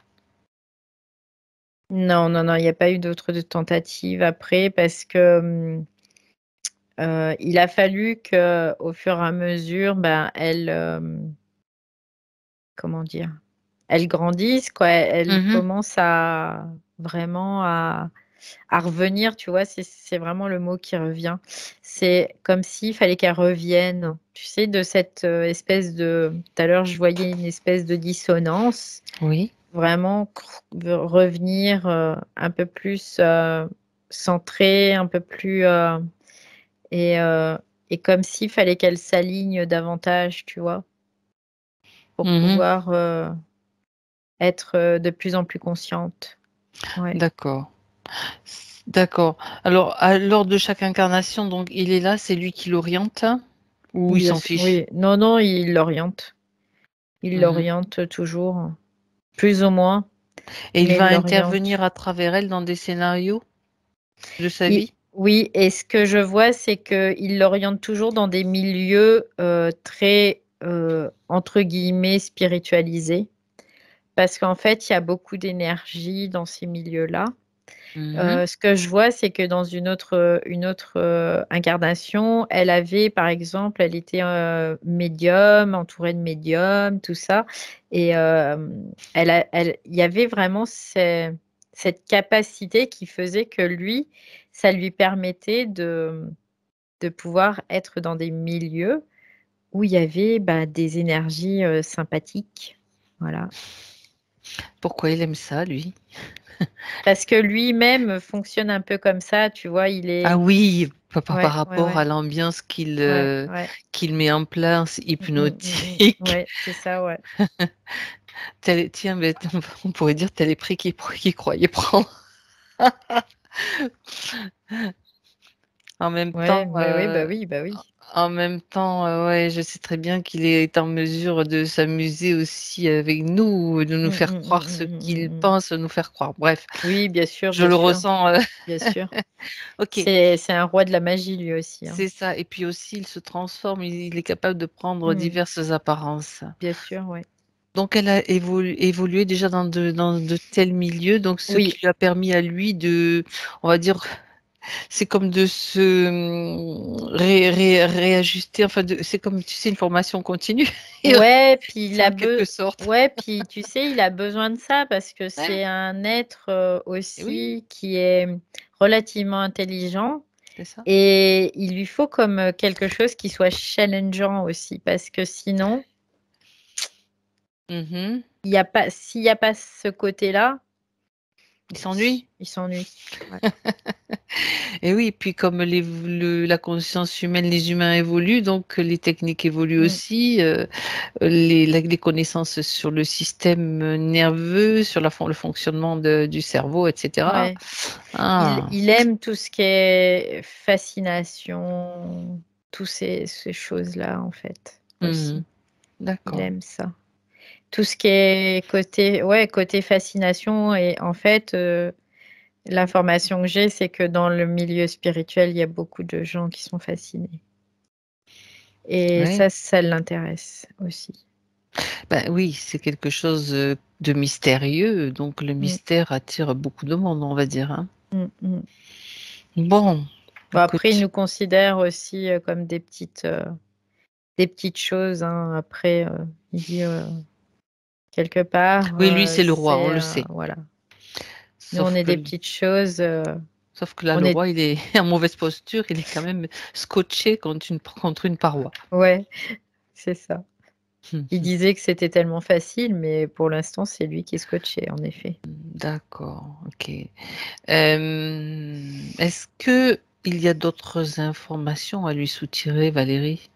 Non, non, non, il n'y a pas eu d'autres tentatives après parce que il a fallu que, au fur et à mesure, ben, elle, comment dire? Elle grandisse, quoi. Elle Mhm. commence à vraiment à revenir, tu vois? C'est vraiment le mot qui revient. C'est comme s'il fallait qu'elle revienne, tu sais, de cette, espèce de tout à l'heure, je voyais une espèce de dissonance. Oui. Vraiment revenir, un peu plus, centrée, un peu plus, et heu et comme s'il fallait qu'elle s'aligne davantage, tu vois? Pour Mhm. pouvoir, être, de plus en plus consciente. Ouais. D'accord. D'accord. Alors, lors de chaque incarnation, donc il est là, c'est lui qui l'oriente ou il Bien s'en sûr, fiche? oui. Non, non, il l'oriente. Il Mhm. l'oriente toujours, plus ou moins, Et il mais va il intervenir l'oriente. à travers elle dans des scénarios de sa Il vie? Oui, et ce que je vois, c'est qu'il l'oriente toujours dans des milieux, très, entre guillemets «spiritualisés». Parce qu'en fait, il y a beaucoup d'énergie dans ces milieux-là. Mhm. Ce que je vois, c'est que dans une autre, incarnation, elle avait, par exemple, elle était, médium, entourée de médiums, tout ça, et il y avait vraiment cette capacité qui faisait que lui, ça lui permettait de pouvoir être dans des milieux où il y avait, bah, des énergies, sympathiques. Voilà. Pourquoi il aime ça, lui? Parce que lui-même fonctionne un peu comme ça, tu vois? Il Ah est oui, par Ouais, ouais, rapport ouais, à l'ambiance qu'il ouais, ouais. qu'il met en place, Mmh. hypnotique. Ouais, c'est ça, ouais. Tiens, mais on pourrait dire tel est pris qui croyait prendre. En même temps, Ouais, ouais, ouais, bah oui, bah oui. ouais, je sais très bien qu'il est en mesure de s'amuser aussi avec nous, de nous faire croire ce qu'il Mmh. pense nous faire croire. Bref, Oui, je le ressens. bien sûr. Ok, C'est un roi de la magie lui aussi, hein. c'est ça. Et puis aussi, il se transforme, il est capable de prendre Mmh. diverses apparences. Bien sûr, ouais. Donc, elle a évolué déjà dans de tels milieux, donc ce qui Oui, lui a permis à lui on va dire, c'est comme de se réajuster, enfin, c'est comme, tu sais, une formation continue, et ouais, puis il a en quelque sorte. ouais, puis tu sais, il a besoin de ça parce que Ouais, c'est un être, et oui, aussi qui est relativement intelligent. c'est ça. Et il lui faut comme, quelque chose qui soit challengeant aussi parce que sinon, Mhm. il y a pas s'il y a pas ce côté-là, Il s'ennuie. il s'ennuie. Ouais. Et oui, puis comme la conscience humaine, les humains évoluent, donc les techniques évoluent Mmh. aussi, les connaissances sur le système nerveux, sur le fonctionnement du cerveau, etc. Ouais. Il Ah. il aime tout ce qui est fascination, tous ces choses-là, en fait, Mhm. aussi. Il D'accord. aime ça. Tout ce qui est côté fascination et en fait, L'information que j'ai, c'est que dans le milieu spirituel, il y a beaucoup de gens qui sont fascinés. Et Ouais. ça l'intéresse aussi. Ben oui, c'est quelque chose de mystérieux, donc le mystère attire beaucoup de monde, on va dire. Hein. Bon, Bon, après, il écoute, nous considère aussi comme des petites choses. Hein. Après, il dit quelque part, oui, lui, c'est le roi, on le sait. voilà. Nous, on Sauf est que, des petites choses. sauf que là, On le est, roi, il est en mauvaise posture, il est quand même scotché contre une paroi. ouais, c'est ça. Il disait que c'était tellement facile, mais pour l'instant, c'est lui qui est scotché, en effet. D'accord, ok. Est-ce que il y a d'autres informations à lui soutirer, Valérie,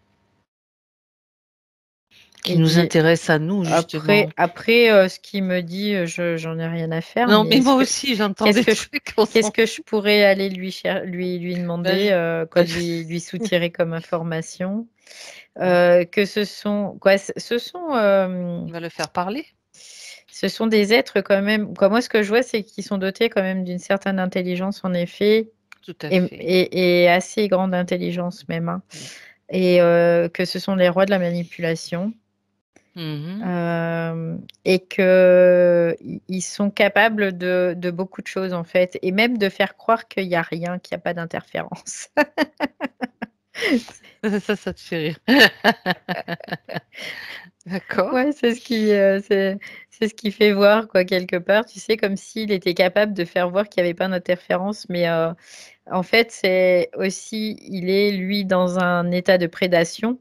qui Il nous dit, intéressent à nous, justement? après ce qu'il me dit, j'en ai rien à faire, Non, mais mais moi aussi, j'entends qu'est-ce des que trucs. On qu'est-ce s'en- que je pourrais aller lui Ben, demander, quoi, ben, lui soutirer comme information? ouais. Que ce sont, quoi, On va le faire parler. ce sont des êtres quand même, quoi, moi, ce que je vois, c'est qu'ils sont dotés quand même d'une certaine intelligence, en effet, Tout à et, fait. et assez grande intelligence même, hein. Et que ce sont les rois de la manipulation. Mhm. Et qu'ils sont capables de beaucoup de choses, en fait, et même de faire croire qu'il n'y a rien, qu'il n'y a pas d'interférence. Ça te fait rire. D'accord. Ouais, c'est ce qui fait voir, quoi, quelque part, tu sais, comme s'il était capable de faire voir qu'il n'y avait pas d'interférence, mais en fait, c'est aussi, il est, lui, dans un état de prédation,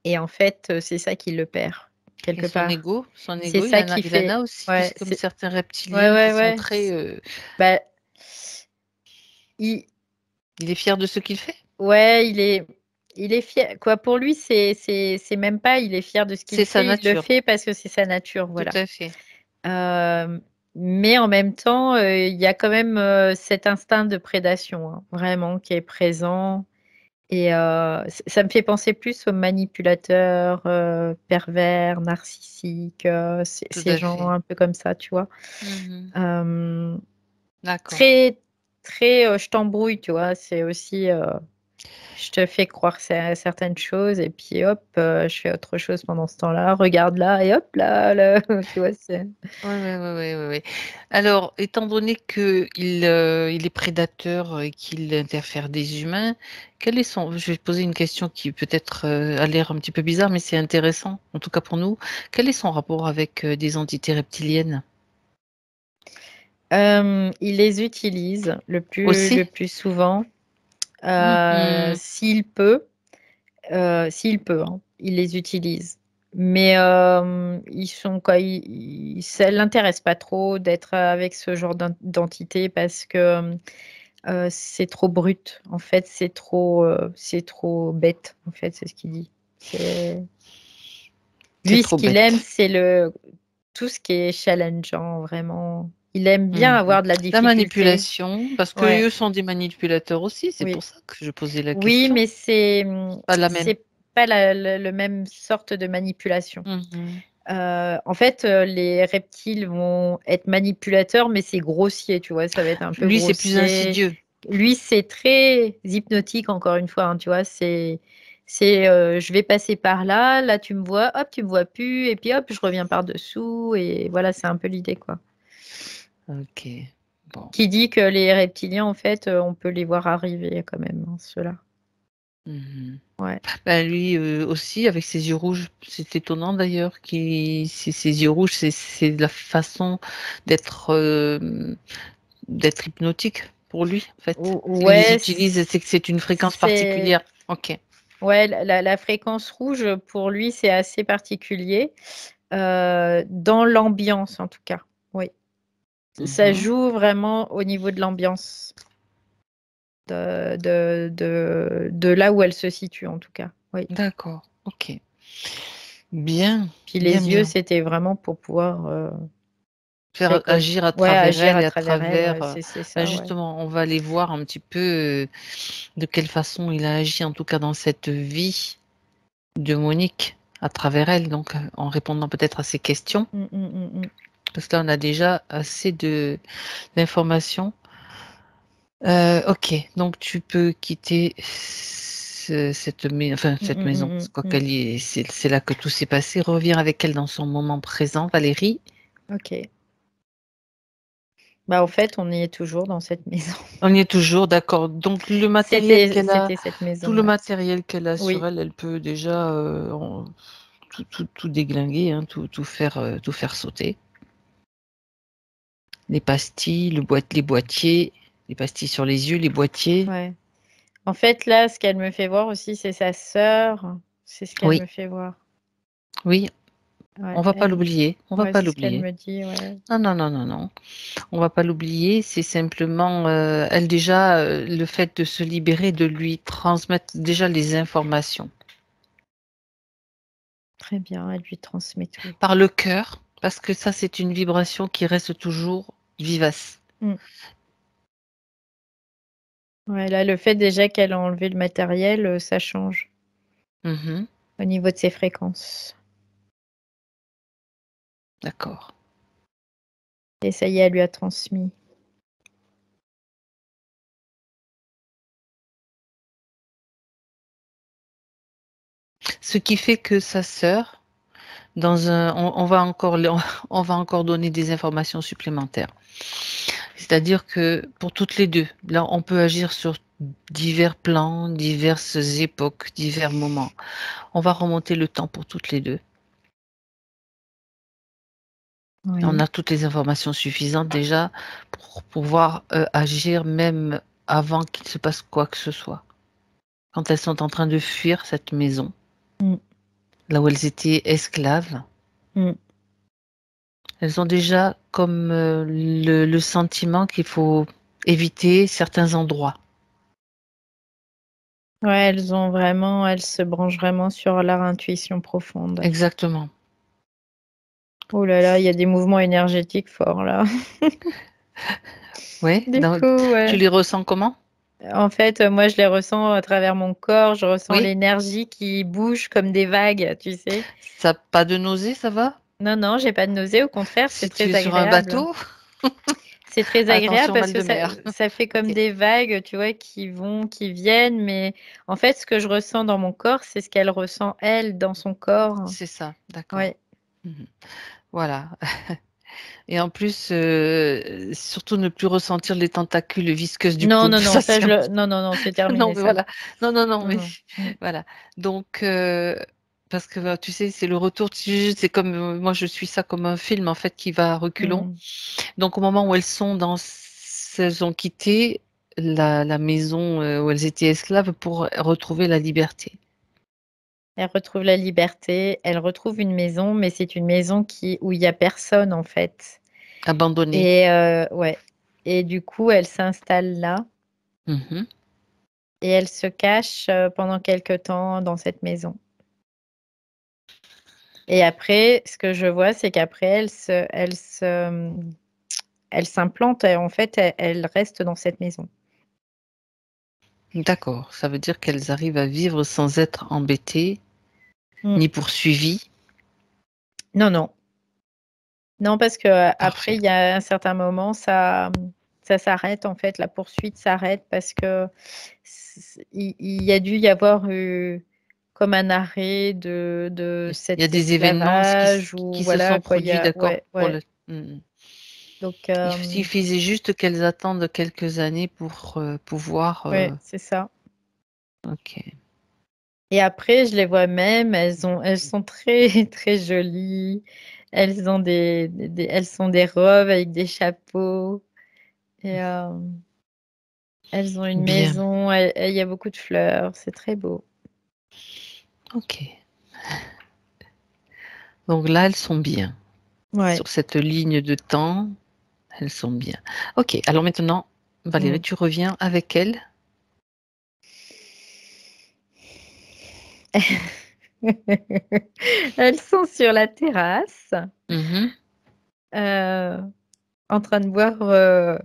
et en fait, c'est ça qui le perd, Et quelque part. son C'est ego, ça qui il en a fait, aussi, tu ouais, sais, comme certains ouais, reptiliens qui ouais, sont ouais. très. Bah, il, Il est fier de ce qu'il fait. ouais, il est fier. Quoi, pour lui, c'est même pas, il est fier de ce qu'il C'est sa fait, il le nature. fait parce que c'est sa nature, Tout voilà. à fait. Mais en même temps, il y a quand même cet instinct de prédation, hein, vraiment, qui est présent. Et ça me fait penser plus aux manipulateurs, pervers, narcissiques, Tout ces à gens fait. un peu comme ça, tu vois. Mhm. Euh, D'accord. très, très, je t'embrouille, tu vois. C'est aussi, je te fais croire certaines choses et puis hop, je fais autre chose pendant ce temps-là. Regarde là et hop là, là, tu vois. C'est... Ouais, ouais, ouais, ouais, ouais, ouais. Alors, étant donné qu'il il est prédateur et qu'il interfère des humains, quel est son... Je vais te poser une question qui peut-être a l'air un petit peu bizarre, mais c'est intéressant, en tout cas pour nous. Quel est son rapport avec des entités reptiliennes? Il les utilise le Aussi? plus souvent. Mhm. S'il peut, hein, il les utilise. Mais ils sont quoi, ça l'intéresse pas trop d'être avec ce genre d'entité parce que c'est trop brut. En fait, c'est trop bête. En fait, c'est ce qu'il dit. C'est C'est lui, ce trop qu'il aime, bête. c'est tout ce qui est challengeant, vraiment. Il aime bien Mhm. avoir de la La difficulté. manipulation, parce que Ouais, eux sont des manipulateurs aussi, c'est pour oui. ça que je posais la Oui, question. mais Pas la même. c'est pas le même sorte de manipulation. Mhm. En fait, les reptiles vont être manipulateurs, mais c'est grossier, tu vois, ça va être un peu Lui, c'est plus grossier. insidieux. Lui, c'est très hypnotique, encore une fois, hein, tu vois, je vais passer par là, là tu me vois, hop, tu me vois plus, et puis hop, je reviens par-dessous, et voilà, c'est un peu l'idée, quoi. Ok. Bon. Qui dit que les reptiliens, en fait, on peut les voir arriver quand même, hein, ceux-là. Mhm. Ouais. Ben, lui aussi, avec ses yeux rouges, c'est étonnant d'ailleurs. Ses yeux rouges, c'est la façon d'être d'être hypnotique pour lui, en fait. S'il les Ouais, utilise, c'est que c'est une fréquence c'est particulière. Ok. ouais, la fréquence rouge pour lui c'est assez particulier dans l'ambiance en tout cas. Oui, ça Mhm. joue vraiment au niveau de l'ambiance de là où elle se situe en tout cas. Oui. D'accord. Ok. Bien, Puis bien, les yeux bien. c'était vraiment pour pouvoir Faire agir à ouais, travers agir elle à et à travers elle. travers. Ouais, c'est Ben, ça. Ouais. justement, on va aller voir un petit peu de quelle façon il a agi, en tout cas dans cette vie de Monique, à travers elle, donc en répondant peut-être à ces questions. Mm, mm, mm, mm. Parce que là, on a déjà assez d'informations. Ok, donc tu peux quitter cette maison, quoi qu'elle y est, c'est là que tout s'est passé. Reviens avec elle dans son moment présent, Valérie. Ok. Bah, en fait, on y est toujours dans cette maison. On y est toujours, d'accord. Donc le matériel qu'elle a, C'était cette maison. tout le ouais. matériel qu'elle a Oui. sur elle, elle peut déjà tout déglinguer, hein, tout faire sauter. Les pastilles, les boîtiers, les pastilles sur les yeux, les boîtiers. Ouais. En fait, là, ce qu'elle me fait voir aussi, c'est sa sœur. C'est ce qu'elle Oui, me fait voir. oui, Ouais, on va pas l'oublier. On va ouais, pas c'est ce qu'elle l'oublier. me dit. Ouais. Non, non, non, non, non. On va pas l'oublier. C'est simplement, elle déjà, le fait de se libérer, de lui transmettre déjà les informations Très bien, elle lui transmet tout. par le cœur, parce que ça, c'est une vibration qui reste toujours vivace. Ouais, là, le fait déjà qu'elle a enlevé le matériel, ça change Mhm, au niveau de ses fréquences. d'accord. Et ça y est, elle lui a transmis. Ce qui fait que sa sœur, on va encore donner des informations supplémentaires. C'est-à-dire que pour toutes les deux, là, on peut agir sur divers plans, diverses époques, divers moments. On va remonter le temps pour toutes les deux. Oui. On a toutes les informations suffisantes déjà pour pouvoir agir même avant qu'il se passe quoi que ce soit. Quand elles sont en train de fuir cette maison, là où elles étaient esclaves, elles ont déjà comme le sentiment qu'il faut éviter certains endroits. Ouais, elles se branchent vraiment sur leur intuition profonde. Exactement. Oh là là, il y a des mouvements énergétiques forts là. Oui. Du coup, ouais. Tu les ressens comment? En fait, moi, je les ressens à travers mon corps. Je ressens Oui. l'énergie qui bouge comme des vagues, tu sais. Ça pas de nausée, ça va? Non, j'ai pas de nausée. Au contraire, c'est Si tu très es sur un agréable. bateau, C'est très agréable attention, parce mal que de mer. ça fait comme Ok. des vagues, tu vois, qui vont, qui viennent. Mais en fait, ce que je ressens dans mon corps, c'est ce qu'elle ressent, elle, dans son corps. C'est ça, d'accord. Ouais. Mhm. Voilà. Et en plus, surtout ne plus ressentir les tentacules visqueuses du Non, poulpe. Ça, ça, c'est non, c'est non, terminé mais ça. voilà. Non, Non, mais non. voilà. Donc, parce que tu sais, c'est le retour. C'est comme moi, je suis ça comme un film en fait qui va à reculons. Donc, au moment où elles ont quitté la maison où elles étaient esclaves pour retrouver la liberté. Elle retrouve la liberté, elle retrouve une maison, mais c'est une maison où il y a personne en fait. Abandonnée. Et ouais. Et du coup, elle s'installe là Mhm. et elle se cache pendant quelque temps dans cette maison. Et après, ce que je vois, c'est qu'après, elle s'implante et en fait, elle reste dans cette maison. D'accord. Ça veut dire qu'elles arrivent à vivre sans être embêtées ni poursuivies. Non. Non, parce que après, il y a un certain moment, ça s'arrête en fait, la poursuite s'arrête parce que il y a dû y avoir comme un arrêt de Il y a cet des événements esclavage ou qui se voilà sont quoi, il y produits, a d'accord, ouais, pour ouais. le. Mhm. Donc Il suffisait juste qu'elles attendent quelques années pour pouvoir. ouais, c'est ça. Ok. Et après, je les vois même, elles sont très très jolies. Elles ont elles sont des robes avec des chapeaux et elles ont une Bien. maison, il y a beaucoup de fleurs, c'est très beau. Ok. Donc là, elles sont bien. Ouais. Sur cette ligne de temps, elles sont bien. Ok. Alors maintenant, Valérie, tu reviens avec elles. Elles sont sur la terrasse, Mhm. en train de boire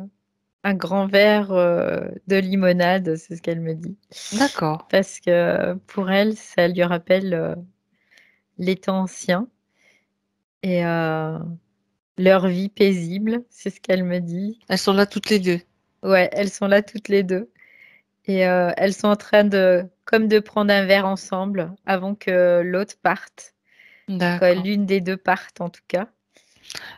un grand verre de limonade, c'est ce qu'elle me dit. D'accord. Parce que pour elle, ça lui rappelle les temps anciens. Et leur vie paisible, c'est ce qu'elle me dit. Elles sont là toutes les deux. Ouais, elles sont là toutes les deux. Et elles sont en train comme de prendre un verre ensemble avant que l'autre parte. Que D'accord. l'une des deux parte en tout cas.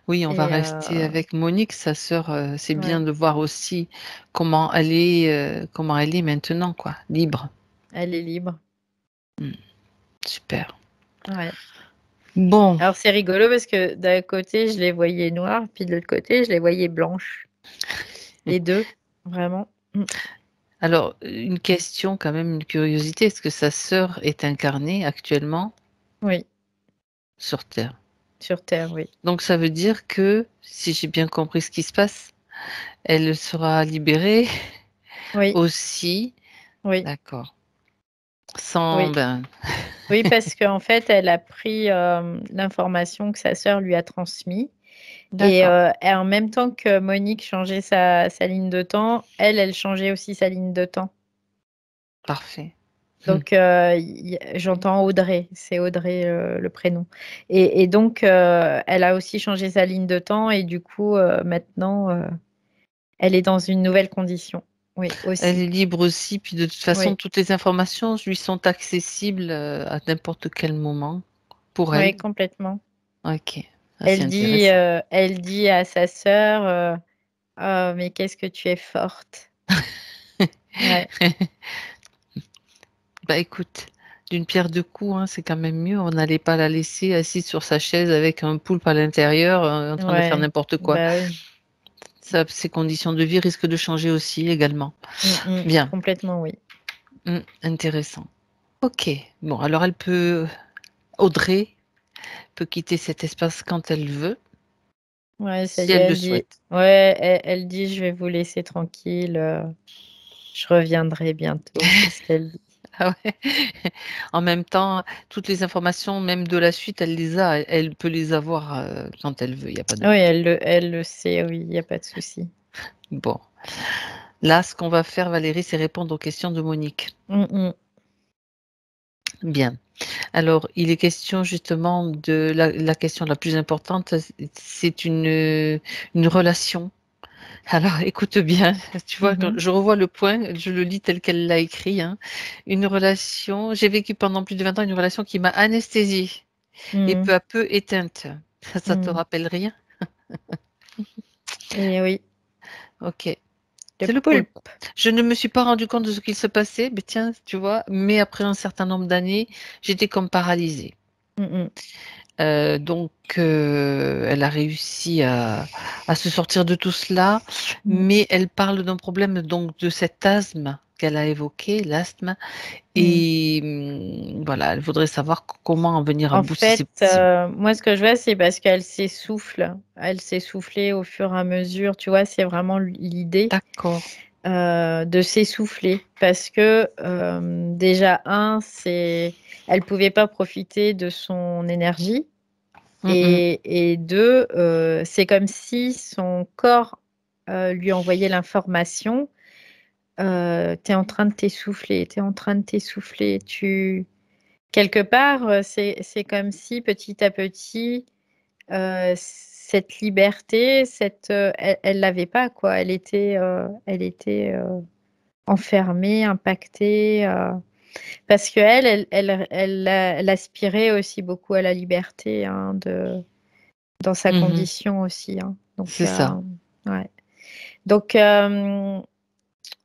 Oui, on va Et rester avec Monique, sa sœur. C'est bien ouais, de voir aussi comment elle est maintenant, quoi, libre. elle est libre. Super. Ouais. Bon, Alors c'est rigolo parce que d'un côté, je les voyais noires, puis de l'autre côté, je les voyais blanches. Les deux, vraiment. Mm. alors une question quand même, une curiosité. Est-ce que sa sœur est incarnée actuellement Oui, sur Terre? sur Terre, oui. Donc ça veut dire que, si j'ai bien compris ce qui se passe, elle sera libérée Oui, aussi. oui, D'accord. Sans, oui. ben, Oui, parce qu'en fait, elle a pris l'information que sa sœur lui a transmise. d'accord, Et en même temps que Monique changeait sa ligne de temps, elle changeait aussi sa ligne de temps. parfait. Donc, j'entends Audrey, c'est Audrey le prénom. Et donc, elle a aussi changé sa ligne de temps et du coup, maintenant, elle est dans une nouvelle condition. Oui, Elle aussi. est libre aussi, puis de toute façon, Oui, toutes les informations lui sont accessibles à n'importe quel moment pour elle. oui, complètement. Ok, ah, c'est intéressant. Elle dit à sa sœur, oh, mais qu'est-ce que tu es forte. Ouais, Bah écoute, d'une pierre deux coups, hein, c'est quand même mieux. On n'allait pas la laisser assise sur sa chaise avec un poulpe à l'intérieur en train de faire ouais, n'importe quoi. bah oui. Ça, ses conditions de vie risquent de changer aussi également. Mm, Bien. complètement, oui. Intéressant. Ok, bon, alors Audrey peut quitter cet espace quand elle veut, Ouais, ça si y est, elle le elle dit, souhaite. ouais, elle dit, je vais vous laisser tranquille, je reviendrai bientôt, c'est ce qu'elle dit. Ah ouais. En même temps, toutes les informations, même de la suite, elle les a. Elle peut les avoir quand elle veut. Il n'y a pas de Oui, problème. elle le sait, oui, il n'y a pas de souci. Bon, là, ce qu'on va faire, Valérie, c'est répondre aux questions de Monique. Mm, mm. Bien. Alors, il est question justement de la question la plus importante, c'est une relation. Alors, écoute bien, tu vois, quand Mhm. je revois le point, je le lis tel qu'elle l'a écrit, hein. Une relation, j'ai vécu pendant plus de 20 ans une relation qui m'a anesthésiée et Mm, peu à peu éteinte. Ça te mm. rappelle rien? Et oui, Ok. le C'est le poulpe. poulpe. Je ne me suis pas rendu compte de ce qu'il se passait, mais tiens, tu vois, mais après un certain nombre d'années, j'étais comme paralysée. Mm, mm. Donc, elle a réussi à se sortir de tout cela, Mm, mais elle parle d'un problème donc de cet asthme qu'elle a évoqué, l'asthme, mm. et voilà, elle voudrait savoir comment en venir à En bout si fait, c'est possible. moi, ce que je vois, c'est parce qu'elle s'essouffle. Elle s'essoufflait au fur et à mesure. Tu vois, c'est vraiment l'idée D'accord. de s'essouffler. Parce que déjà, elle pouvait pas profiter de son énergie. Mhm, Et deux, c'est comme si son corps lui envoyait l'information, tu es en train de t'essouffler, tu es en train de t'essouffler. Quelque part, c'est comme si petit à petit, cette liberté, elle l'avait pas, quoi. Elle était enfermée, impactée, parce qu'elle aspirait aussi beaucoup à la liberté, hein, dans sa mhm, condition aussi, hein. Donc, c'est ça. ouais. Donc,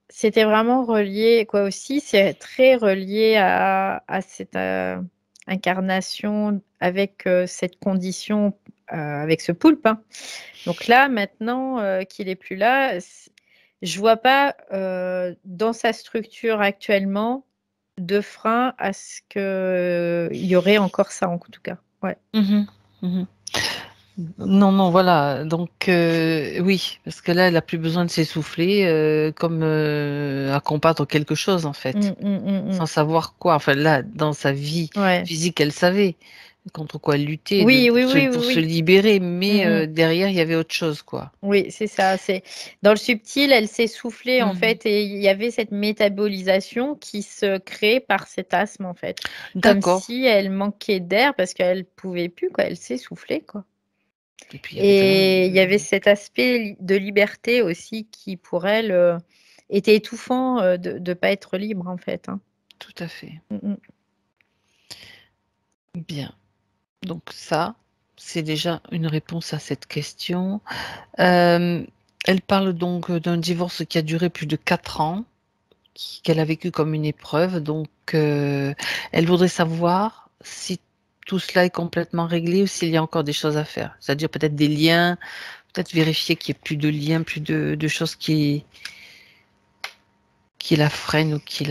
c'était vraiment relié, quoi aussi, c'est très relié à cette incarnation avec cette condition, avec ce poulpe, hein. Donc là, maintenant qu'il est plus là, je vois pas dans sa structure actuellement de frein à ce que il y aurait encore ça en tout cas. Ouais. Mhm, mhm. Non, non, voilà. Donc, oui, parce que là, elle a plus besoin de s'essouffler comme à combattre quelque chose, en fait, Mm, mm, mm, sans mm. savoir quoi. Enfin, là, dans sa vie Ouais. physique, elle savait contre quoi elle lutter Oui, oui, oui, oui, pour se oui. libérer, mais Mm, mm. derrière, il y avait autre chose, quoi. Oui, c'est ça. C'est dans le subtil, elle s'est soufflée en Mhm. fait, et il y avait cette métabolisation qui se crée par cet asthme en fait, comme D'accord. si elle manquait d'air parce qu'elle pouvait plus quoi. Elle s'est soufflée quoi. Et puis il y avait quand Et il y avait même... cet aspect de liberté aussi qui, pour elle, était étouffant de ne pas être libre, en fait. Hein. Tout à fait. Mm, mm. Bien. Donc ça, c'est déjà une réponse à cette question. Elle parle donc d'un divorce qui a duré plus de 4 ans, qu'elle a vécu comme une épreuve. Donc, elle voudrait savoir si tout cela est complètement réglé ou s'il y a encore des choses à faire. C'est-à-dire peut-être des liens, peut-être vérifier qu'il n'y ait plus de liens, plus de choses qui la freinent ou qui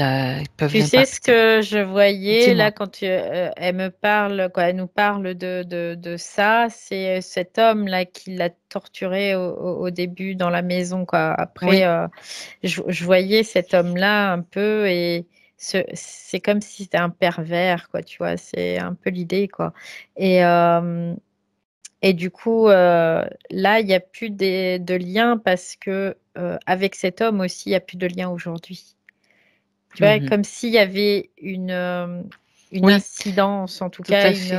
peuvent Tu sais ce l'impacter. que je voyais Dis-moi. là quand elle me parle, quand elle nous parle de ça, c'est cet homme là qui l'a torturée au début dans la maison, quoi. Après, Oui. je voyais cet homme-là un peu et c'est comme si c'était un pervers, quoi, tu vois. C'est un peu l'idée, quoi. Et, euh, et du coup, là, il n'y a plus de lien parce que avec cet homme aussi, il n'y a plus de lien aujourd'hui. Tu vois, Mhm. comme s'il y avait une Oui, incidence, en tout tout cas, à fait.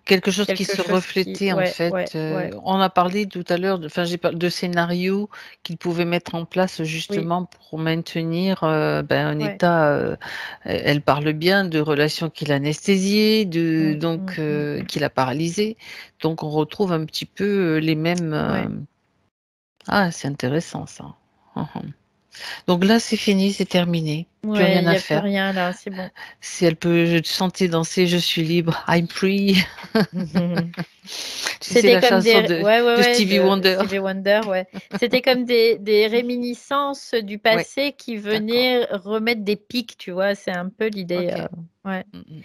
Quelque chose qui quelque se chose qui... reflétait en Ouais, fait. ouais, ouais, On a parlé tout à l'heure, enfin j'ai parlé de scénarios qu'il pouvait mettre en place oui, justement pour maintenir un ouais. état. Elle parle bien de relations qu'il a anesthésiées, Mm, mm, mm, mm. qu'il a paralysées. Donc on retrouve un petit peu les mêmes. Ouais, Ah, c'est intéressant ça. Mhm. Donc là c'est fini, c'est terminé, plus ouais, rien il n'y à a plus faire. rien là, c'est bon. Si elle peut chanter, danser, je suis libre, I'm free. Tu sais C'était la comme chanson des... Ouais, ouais, de ouais, Stevie de Wonder? Stevie Wonder, ouais. C'était comme des réminiscences du Ouais, passé qui d'accord. venaient remettre des pics, tu vois, c'est un peu l'idée. OK. Ouais. Mmh mh,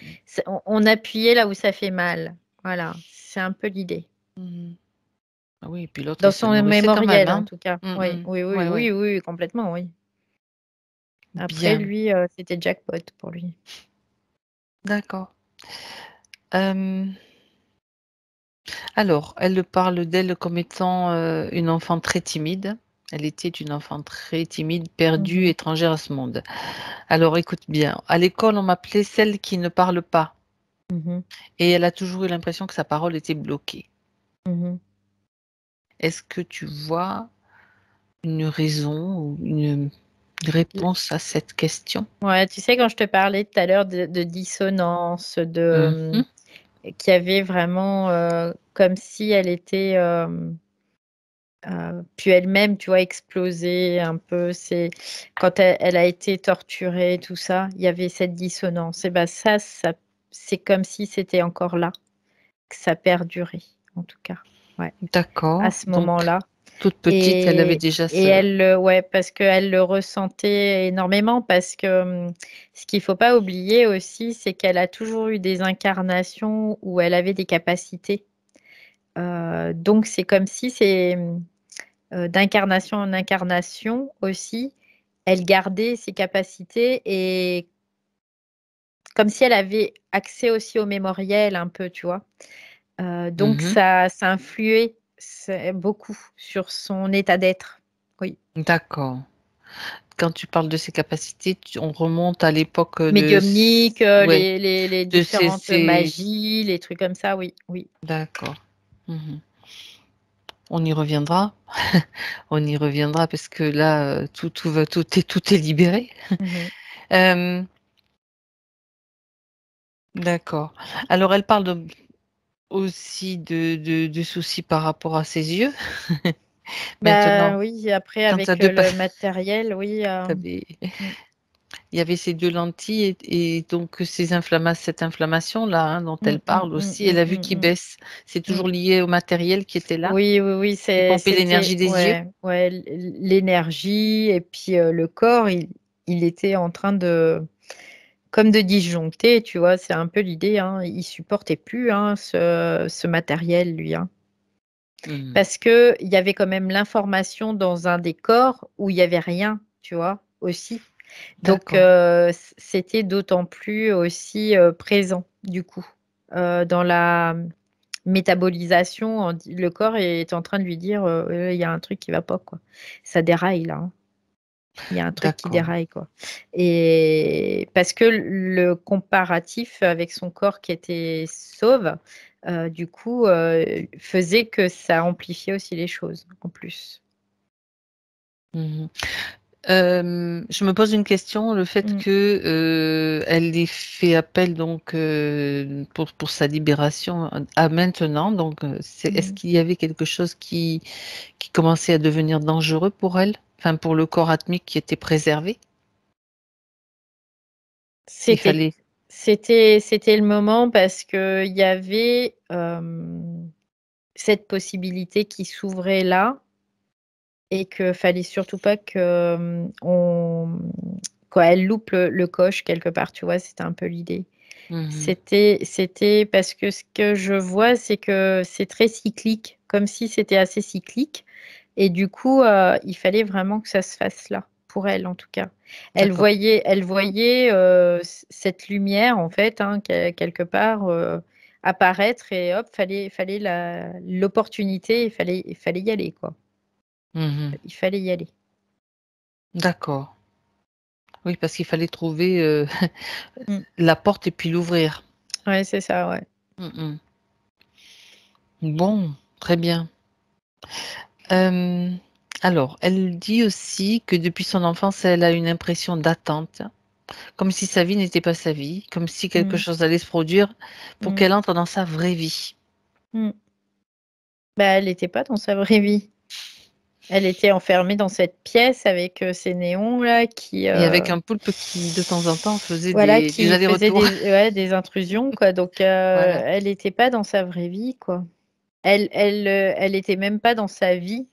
mmh. On appuyait là où ça fait mal. Voilà, c'est un peu l'idée. Mmh. Ah oui, et puis l'autre, Dans il se son nourrissait quand même, mémoriel, en hein? tout cas. Mmh Oui, mh. oui, oui, Ouais, ouais. oui, oui, complètement, oui. Après, Bien, lui, c'était jackpot pour lui. d'accord. Hem, alors, elle parle d'elle comme étant, une enfant très timide. Elle était une enfant très timide, perdue, Mhm, étrangère à ce monde. Alors écoute bien, à l'école, on m'appelait celle qui ne parle pas mhm, et elle a toujours eu l'impression que sa parole était bloquée. mhm. Est-ce que tu vois une raison ou une L- réponse à cette question? Ouais, tu sais, quand je te parlais tout à l'heure de dissonance, Mmh. qu'il y avait vraiment comme si elle était puis elle-même, tu vois, explosée un peu. C'est quand elle a été torturée, tout ça, il y avait cette dissonance. Et ben ça, c'est comme si c'était encore là, que ça perdurait, en tout cas. Ouais, à D'accord, ce donc moment-là. toute petite, elle avait Et, déjà et ce... ouais, parce qu'elle le ressentait énormément, parce que ce qu'il faut pas oublier aussi, c'est qu'elle a toujours eu des incarnations où elle avait des capacités. Donc c'est comme si c'est d'incarnation en incarnation aussi, elle gardait ses capacités et comme si elle avait accès aussi au mémoriel un peu, tu vois. Donc Mmh. ça influait beaucoup sur son état d'être. Oui. D'accord. Quand tu parles de ses capacités, on remonte à l'époque Médiumnique, ouais, les de différentes magies, les trucs comme ça, oui, oui. d'accord. Mmh. On y reviendra. On y reviendra parce que là, tout est libéré. Mhm. Hem, d'accord. Alors elle parle aussi de soucis par rapport à ses yeux. Bah Maintenant, oui, après quand tu as avec 2 pa le matériel, oui. Mm, il y avait ces 2 lentilles et donc cette inflammation-là, hein, dont mm, elle mm, parle mm, aussi, elle mm, a vu qu'il mm, baisse. C'est mm, mm. toujours lié au matériel qui était là, Oui, oui, oui, qui pompait c'était l'énergie des yeux? ouais, ouais, l'énergie et puis le corps, il était en train de comme de disjoncter, tu vois, c'est un peu l'idée, hein. Il supportait plus, hein, ce matériel, lui, hein. Mmh. Parce que il y avait quand même l'information dans un des corps où il y avait rien, tu vois, aussi. Donc D'accord, c'était d'autant plus aussi présent, du coup, dans la métabolisation, le corps est en train de lui dire, il y a un truc qui va pas, quoi. Ça déraille là, hein. Il y a un truc qui D'accord. déraille, quoi. Et parce que le comparatif avec son corps qui était sauve, du coup, faisait que ça amplifiait aussi les choses, en plus. Mmh. Je me pose une question, le fait Mmh. que, elle ait fait appel donc, pour sa libération à maintenant, donc, est-ce Mmh. qu'il y avait quelque chose qui commençait à devenir dangereux pour elle? Enfin, pour le corps atmique qui était préservé? Il C'était fallait c'était le moment parce qu'il y avait, cette possibilité qui s'ouvrait là et que fallait surtout pas que, quoi, elle loupe le coche quelque part, tu vois? C'était un peu l'idée. mmh C'était parce que ce que je vois, c'est que c'est très cyclique, comme si c'était assez cyclique et du coup, il fallait vraiment que ça se fasse là, pour elle en tout cas. D'accord. Elle voyait, cette lumière en fait, hein, quelque part, apparaître et hop, fallait l'opportunité, il fallait y aller quoi. Mmh Il fallait y aller. D'accord. Oui, parce qu'il fallait trouver, Mmh. la porte et puis l'ouvrir. Ouais, c'est ça, ouais. Mmh. Bon, très bien. Hem, alors, elle dit aussi que depuis son enfance, elle a une impression d'attente, comme si sa vie n'était pas sa vie, comme si quelque Mmh. chose allait se produire pour Mmh. qu'elle entre dans sa vraie vie. Mmh. Bah, elle était pas dans sa vraie vie. Elle était enfermée dans cette pièce avec, ces néons là qui, Et avec un poulpe qui, de temps en temps, faisait voilà, des qui faisait allers-retours. des intrusions quoi, donc Voilà. elle était pas dans sa vraie vie quoi. Elle était même pas dans sa vie.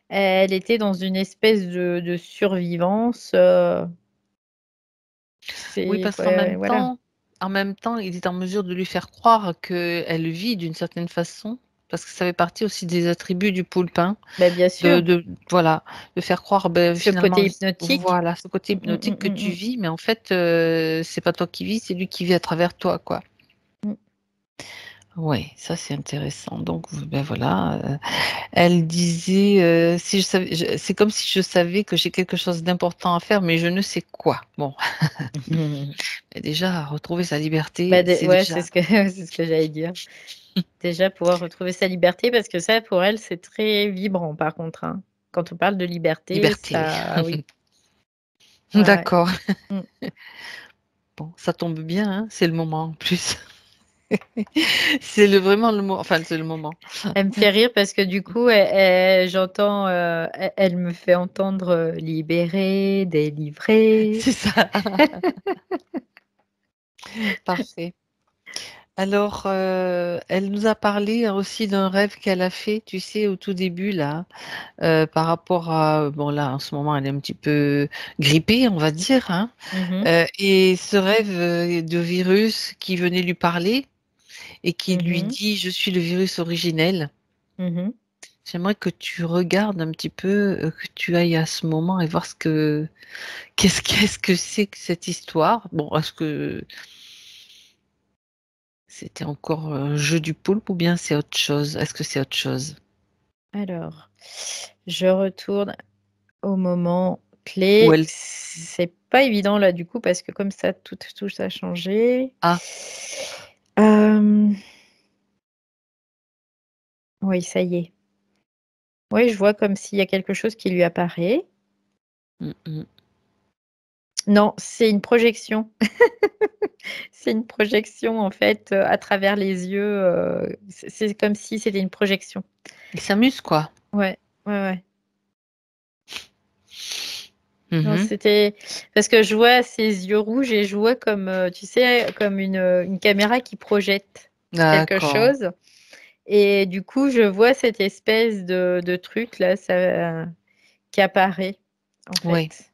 Elle était dans une espèce de survivance, Oui, c'est parce qu'en ouais, même voilà. temps il est en mesure de lui faire croire qu'elle vit d'une certaine façon, parce que ça fait partie aussi des attributs du poulpe, hein. Bah, bien sûr, De voilà, de faire croire, beh, ce côté finalement j hypnotique. voilà, ce côté Mmh, mmh, hypnotique que mmh, tu mmh, vis, mais en fait, c'est pas toi qui vis, c'est lui qui vit à travers toi, quoi. mmh. Ouais, ça c'est intéressant. Donc ben voilà, elle disait, «Si je savais je c'est comme si je savais que j'ai quelque chose d'important à faire, mais je ne sais quoi». Bon, et déjà retrouver sa liberté, Bah, dé c'est ouais, c'est déjà ce que c'est ce que j'allais dire. Déjà pouvoir retrouver sa liberté parce que ça pour elle, c'est très vibrant par contre, hein. Quand on parle de liberté, liberté. ça oui, ouais, ouais. D'accord. Mmh. Bon, ça tombe bien, hein, c'est le moment en plus. C'est le vraiment le mo enfin, c'est le moment. Elle me fait rire parce que du coup, j'entends, elle me fait entendre, libérée, délivrée. C'est ça, parfait. Alors, elle nous a parlé aussi d'un rêve qu'elle a fait, tu sais, au tout début là, par rapport à bon là, en ce moment, elle est un petit peu grippée, on va dire, hein, Mmh mh. et ce rêve, de virus qui venait lui parler et qui Mmh lui mh. dit: «Je suis le virus originel». Mmh mh. J'aimerais que tu regardes un petit peu, que tu ailles à ce moment et voir qu'est-ce que c'est que cette histoire? Bon, est-ce que c'était encore un jeu du poulpe ou bien c'est autre chose? Est-ce que c'est autre chose? Alors, je retourne au moment Ou clé. elle C'est pas évident là du coup parce que comme ça tout a changé. ah, Hem, oui, ça y est. Oui, je vois comme s'il y a quelque chose qui lui apparaît. mmh mh. Non, c'est une projection. C'est une projection en fait, à travers les yeux, c'est comme si c'était une projection. Il s'amuse quoi. Ouais, ouais, ouais. Mmh Non, mh. c'était parce que je vois ses yeux rouges et je vois comme, tu sais, comme une caméra qui projette quelque D'accord, chose et du coup, je vois cette espèce de truc là, ça qui apparaît en oui. fait.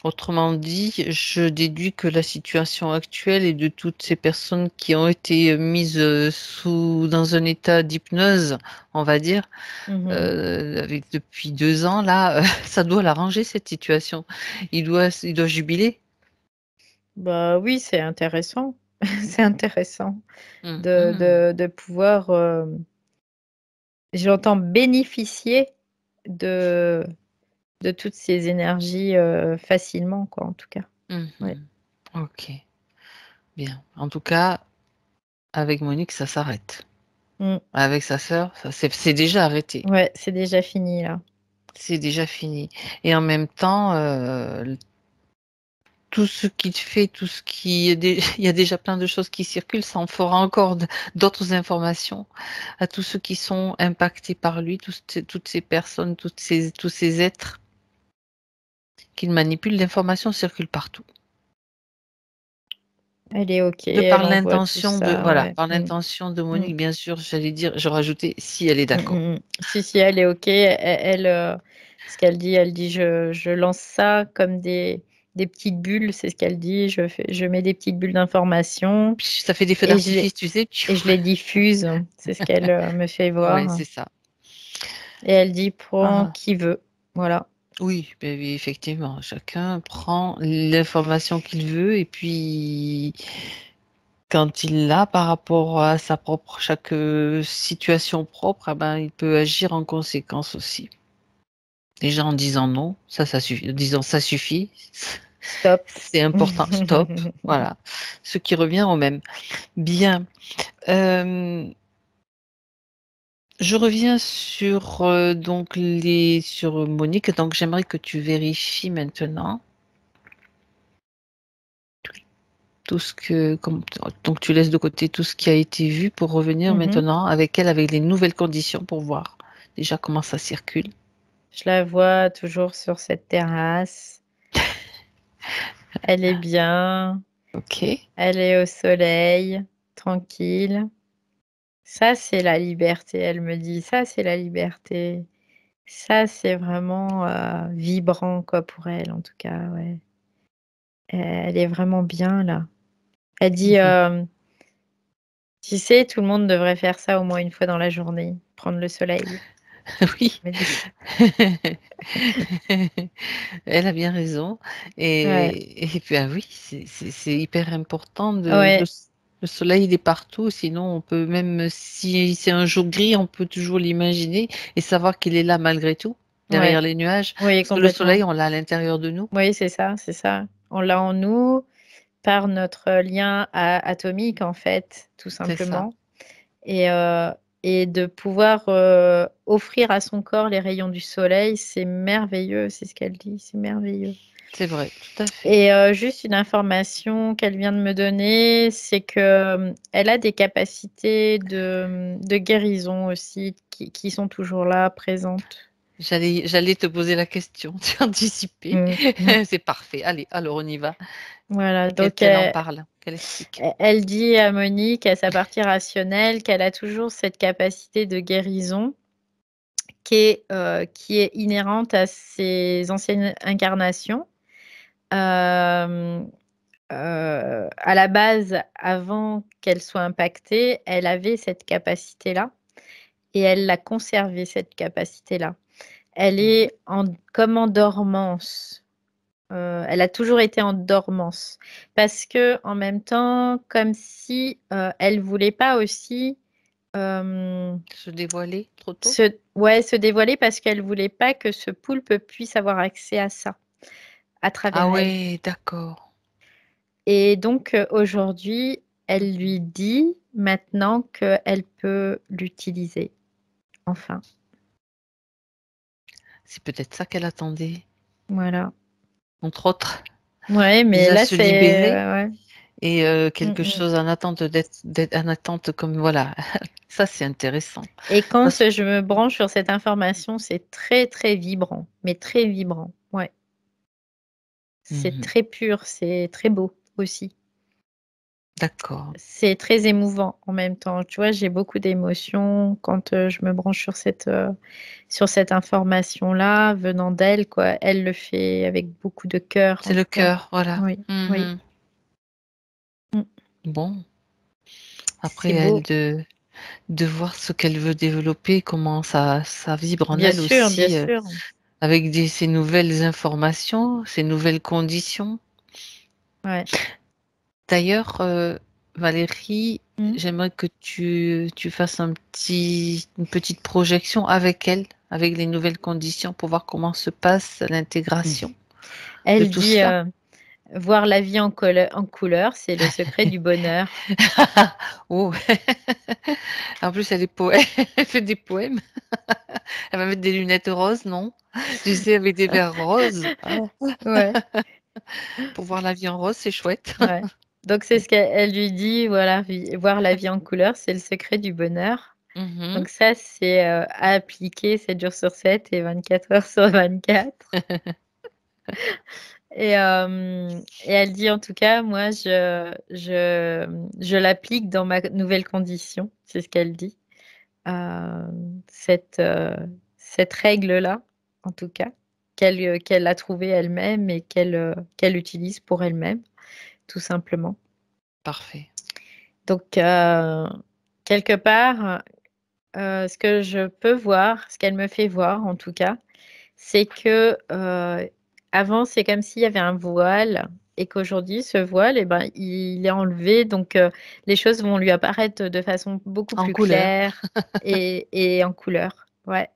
Autrement dit, je déduis que la situation actuelle et de toutes ces personnes qui ont été, mises, sous dans un état d'hypnose, on va dire, Mmh mh. avec depuis 2 ans là, ça doit l'arranger cette situation. Il doit jubiler. Bah oui, c'est intéressant. C'est intéressant Mmh de mh. pouvoir, j'entends bénéficier de de toutes ces énergies facilement, quoi, en tout cas. Ouais. Ok, bien. En tout cas, avec Monique, ça s'arrête. Avec sa sœur, c'est déjà arrêté. Ouais, c'est déjà fini là. C'est déjà fini. Et en même temps, tout ce qu'il fait, tout ce qui il y a déjà plein de choses qui circulent, ça en fera encore d'autres informations à tous ceux qui sont impactés par lui, toutes ces personnes, tous ces êtres qu'il manipule. L'information circule partout. Elle est ok. De par Elle envoie tout l'intention ça. voilà, Ouais. par l'intention de Monique, bien sûr, j'allais dire, je rajoutais si elle est d'accord. Si, elle est ok. Ce qu'elle dit, je lance ça comme des petites bulles, c'est ce qu'elle dit. Je mets des petites bulles d'information. Ça fait des feux d'artifice, tu sais. Et je les diffuse. C'est ce qu'elle me fait voir. Oui, c'est ça. Et elle dit prends qui veut. Voilà. Oui, effectivement, chacun prend l'information qu'il veut et puis quand il l'a par rapport à chaque situation propre, il peut agir en conséquence aussi. Déjà en disant non, ça suffit. En disant ça suffit, stop. C'est important, stop. Voilà, ce qui revient au même. Bien. Je reviens sur sur Monique. Donc j'aimerais que tu vérifies maintenant tout ce que donc tu laisses de côté tout ce qui a été vu pour revenir maintenant avec elle, avec les nouvelles conditions pour voir déjà comment ça circule. Je la vois toujours sur cette terrasse. Elle est bien. Ok. Elle est au soleil, tranquille. Ça, c'est la liberté. Elle me dit, ça, c'est la liberté. Ça, c'est vraiment vibrant, quoi, pour elle, en tout cas, ouais. Elle est vraiment bien, là. Elle dit, tu sais, tout le monde devrait faire ça au moins une fois dans la journée, prendre le soleil. Oui. Elle a bien raison. Et puis, oui, c'est hyper important. Le soleil, il est partout. Sinon, on peut même, si c'est un jour gris, on peut toujours l'imaginer et savoir qu'il est là malgré tout, derrière les nuages. Oui, parce que le soleil, on l'a à l'intérieur de nous. Oui, c'est ça, c'est ça. On l'a en nous par notre lien atomique, en fait, tout simplement. Et de pouvoir offrir à son corps les rayons du soleil, c'est merveilleux, c'est ce qu'elle dit, c'est merveilleux. C'est vrai, tout à fait. Et juste une information qu'elle vient de me donner, c'est que elle a des capacités de guérison aussi qui sont toujours là, présentes. J'allais te poser la question, tu anticipé. C'est parfait. Allez, alors on y va. Voilà, donc qu'elle en parle, qu'elle explique. Elle dit à Monique, à sa partie rationnelle, qu'elle a toujours cette capacité de guérison qui est inhérente à ses anciennes incarnations. À la base, avant qu'elle soit impactée, elle avait cette capacité-là et elle l'a conservée, cette capacité-là. Elle est comme en dormance. Elle a toujours été en dormance parce que en même temps, comme si elle voulait pas aussi se dévoiler trop tôt. Se dévoiler parce qu'elle voulait pas que ce poulpe puisse avoir accès à ça à travers elle. Ah ouais, d'accord. Et donc aujourd'hui, elle lui dit maintenant qu'elle peut l'utiliser. Enfin. C'est peut-être ça qu'elle attendait. Voilà. Entre autres. Ouais, mais déjà là se libérer c'est et quelque chose en attente d'être en attente comme voilà. Ça c'est intéressant. Et quand je me branche sur cette information, c'est très très vibrant, mais très vibrant. Ouais. C'est très pur, c'est très beau aussi. D'accord. C'est très émouvant en même temps. Tu vois, j'ai beaucoup d'émotions quand je me branche sur cette information-là venant d'elle, quoi. Elle le fait avec beaucoup de cœur. C'est le cœur, voilà. Oui, oui. Bon. Après elle de voir ce qu'elle veut développer, comment ça vibre en elle aussi. Bien sûr. Avec ces nouvelles informations, ces nouvelles conditions. Ouais. D'ailleurs, Valérie, j'aimerais que tu fasses une petite projection avec elle, avec les nouvelles conditions pour voir comment se passe l'intégration de Elle tout dit cela. voir la vie en couleur, c'est le secret du bonheur. Oh. En plus, elle est poète, elle fait des poèmes. Elle va mettre des lunettes roses, non? Tu sais, avec des verres roses. Ah, Ouais, pour voir la vie en rose, c'est chouette. ouais. Donc c'est ce qu'elle lui dit, voilà, voir la vie en couleur, c'est le secret du bonheur. Mhm. Donc ça, c'est à appliquer 7 jours sur 7 et 24 heures sur 24. Et elle dit en tout cas, moi, je l'applique dans ma nouvelle condition. C'est ce qu'elle dit. Cette règle-là, en tout cas, qu'elle a trouvée elle-même et qu'elle utilise pour elle-même, tout simplement. Parfait. Donc, quelque part, ce que je peux voir, ce qu'elle me fait voir en tout cas, c'est que avant, c'est comme s'il y avait un voile et qu'aujourd'hui, ce voile, eh ben, il est enlevé. Donc, les choses vont lui apparaître de façon beaucoup En plus couleur. claire et en couleur. Ouais.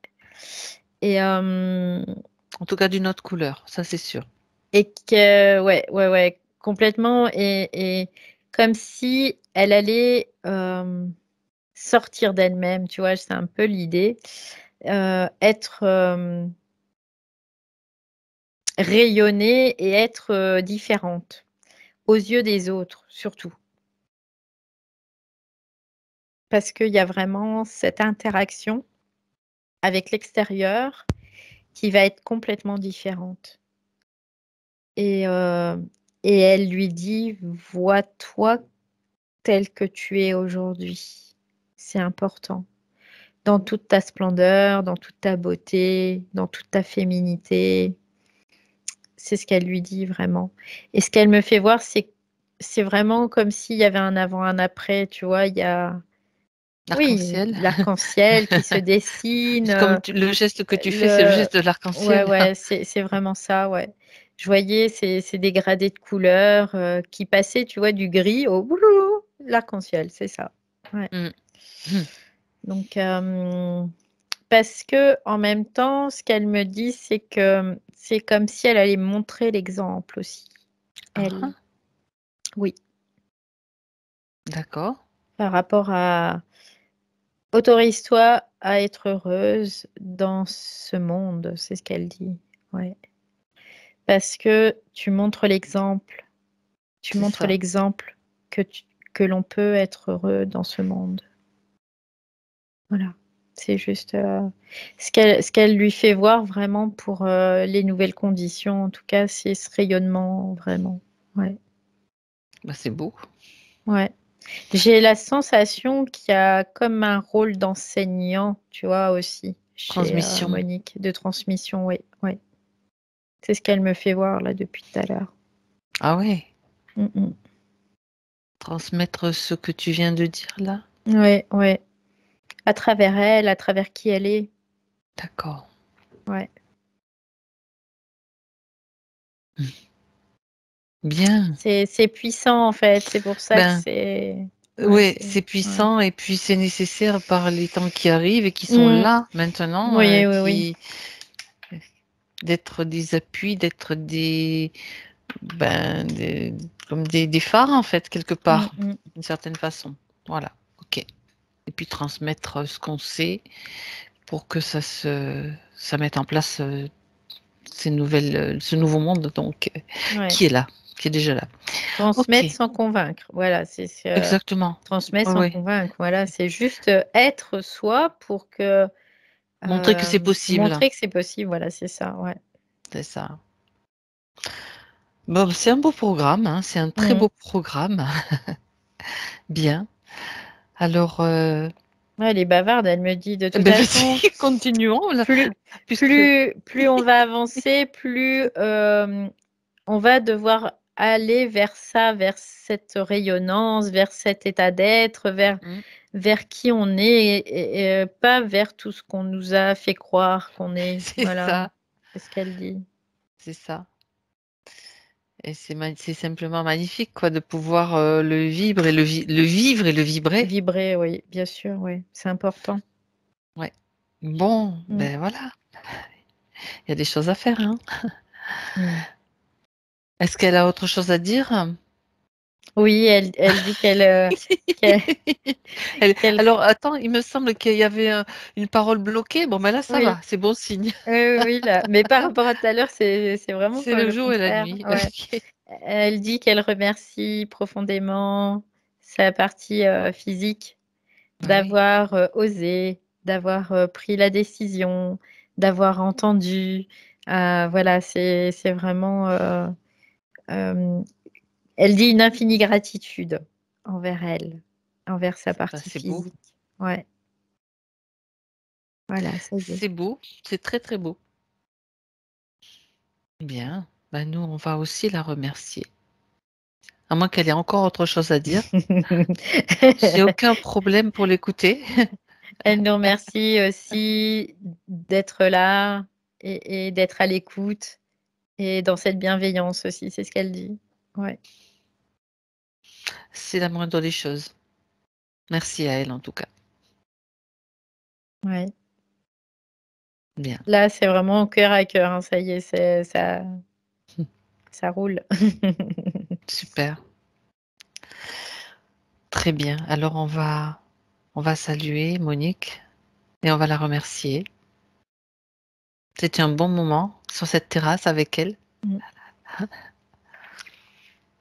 Et, En tout cas, d'une autre couleur, ça c'est sûr. et que, ouais, complètement. Et comme si elle allait sortir d'elle-même, tu vois, c'est un peu l'idée. Être rayonner et être différente aux yeux des autres, surtout. Parce qu'il y a vraiment cette interaction avec l'extérieur qui va être complètement différente. Et elle lui dit: «Vois-toi tel que tu es aujourd'hui. C'est important. Dans toute ta splendeur, dans toute ta beauté, dans toute ta féminité». C'est ce qu'elle lui dit vraiment. Et ce qu'elle me fait voir, c'est vraiment comme s'il y avait un avant, un après, tu vois? Il y a oui, L'arc-en-ciel. l'arc-en-ciel qui se dessine, Comme le geste que tu fais, c'est le le geste de l'arc-en-ciel. ouais, c'est vraiment ça, ouais. Je voyais ces dégradés de couleurs, qui passaient, tu vois, du gris au l'arc-en-ciel, c'est ça. Ouais. Mm. Mm. Donc, parce qu'en même temps, ce qu'elle me dit, c'est que c'est comme si elle allait montrer l'exemple aussi, elle. Ah, Oui, d'accord. par rapport à autorise-toi à être heureuse dans ce monde, c'est ce qu'elle dit. Ouais. Parce que tu montres l'exemple. Tu C'est montres ça. l'exemple que l'on peut être heureux dans ce monde. Voilà. C'est juste ce qu'elle lui fait voir vraiment pour les nouvelles conditions. En tout cas, c'est ce rayonnement vraiment. Ouais. Bah, c'est beau. Ouais. J'ai la sensation qu'il y a comme un rôle d'enseignant, tu vois, aussi, chez Transmission. Monique, de transmission, oui, oui. C'est ce qu'elle me fait voir là depuis tout à l'heure. Ah ouais. Mm, mm. Transmettre ce que tu viens de dire là. Ouais, ouais. À travers elle, à travers qui elle est. D'accord. Ouais. Bien. C'est puissant en fait. C'est pour ça que Ben, c'est. Ouais, oui, c'est. c'est Ouais. puissant et puis c'est nécessaire par les temps qui arrivent et qui sont Mm. là maintenant, Oui, oui, oui. d'être des appuis, d'être comme des phares en fait quelque Mm, part, mm. d'une certaine façon. Voilà. Ok. Et puis transmettre ce qu'on sait pour que ça mette en place ce nouveau monde donc Ouais. qui est là, qui est déjà là. Transmettre Ok. sans convaincre. Voilà, c'est Exactement. transmettre sans Oui. convaincre. Voilà, c'est juste être soi pour que Montrer que c'est possible. montrer que c'est possible. Voilà, c'est ça. Ouais. C'est ça. Bon, c'est un beau programme, hein, c'est un très Mm. beau programme. Bien. Alors, Ouais, elle est bavarde. Elle me dit de toute ben, façon, vas-y, continuons là, plus, puisque plus on va avancer, plus on va devoir aller vers ça, vers cette rayonnance, vers cet état d'être, Mm, vers qui on est et pas vers tout ce qu'on nous a fait croire qu'on est. c'est Voilà, ça, c'est ce qu'elle dit. c'est ça. Et c'est simplement magnifique quoi de pouvoir le vivre et le vivre et le vibrer. Vibrer, oui, bien sûr, oui, c'est important. Ouais. Bon, ben voilà, il y a des choses à faire, hein. Est-ce qu'elle a autre chose à dire? Oui, elle dit qu'elle qu'elle Alors, attends, il me semble qu'il y avait une parole bloquée. Bon, ben là, ça oui, va, c'est bon signe. oui, là. Mais par rapport à tout à l'heure, c'est vraiment C'est quoi, le le jour et la contraire. nuit. Ouais. Ok. Elle dit qu'elle remercie profondément sa partie physique Oui, d'avoir osé, d'avoir pris la décision, d'avoir entendu. Voilà, c'est vraiment. Elle dit une infinie gratitude envers elle, envers sa ben, partie c'est beau. physique. Ouais, voilà, ça y est. C'est beau, c'est très très beau. Bien, ben, nous, on va aussi la remercier. À moins qu'elle ait encore autre chose à dire. J'ai aucun problème pour l'écouter. Elle nous remercie aussi d'être là et d'être à l'écoute et dans cette bienveillance aussi, c'est ce qu'elle dit. Ouais, C'est la moindre des choses. Merci à elle, en tout cas. ouais. Bien, Là, c'est vraiment cœur à cœur, hein, ça y est, ça roule. super. Très bien. Alors, on va saluer Monique et on va la remercier. C'était un bon moment sur cette terrasse avec elle. Mmh.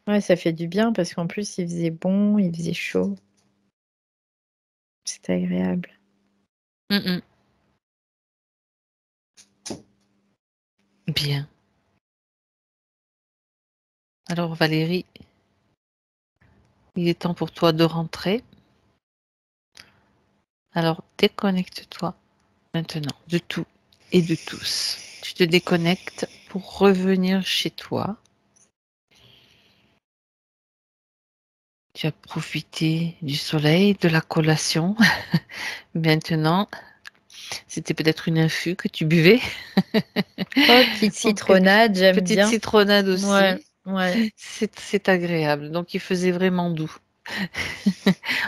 Ouais, ça fait du bien parce qu'en plus, il faisait bon, il faisait chaud. C'était agréable. Mm, mm. Bien. Alors, Valérie, il est temps pour toi de rentrer. Alors, déconnecte-toi maintenant de tout et de tous. Tu te déconnectes pour revenir chez toi. Tu as profité du soleil, de la collation. Maintenant, c'était peut-être une infu que tu buvais. Oh, petite Donc, citronnade, j'aime petite bien. citronnade Ouais, aussi. ouais. C'est agréable. Donc, il faisait vraiment doux.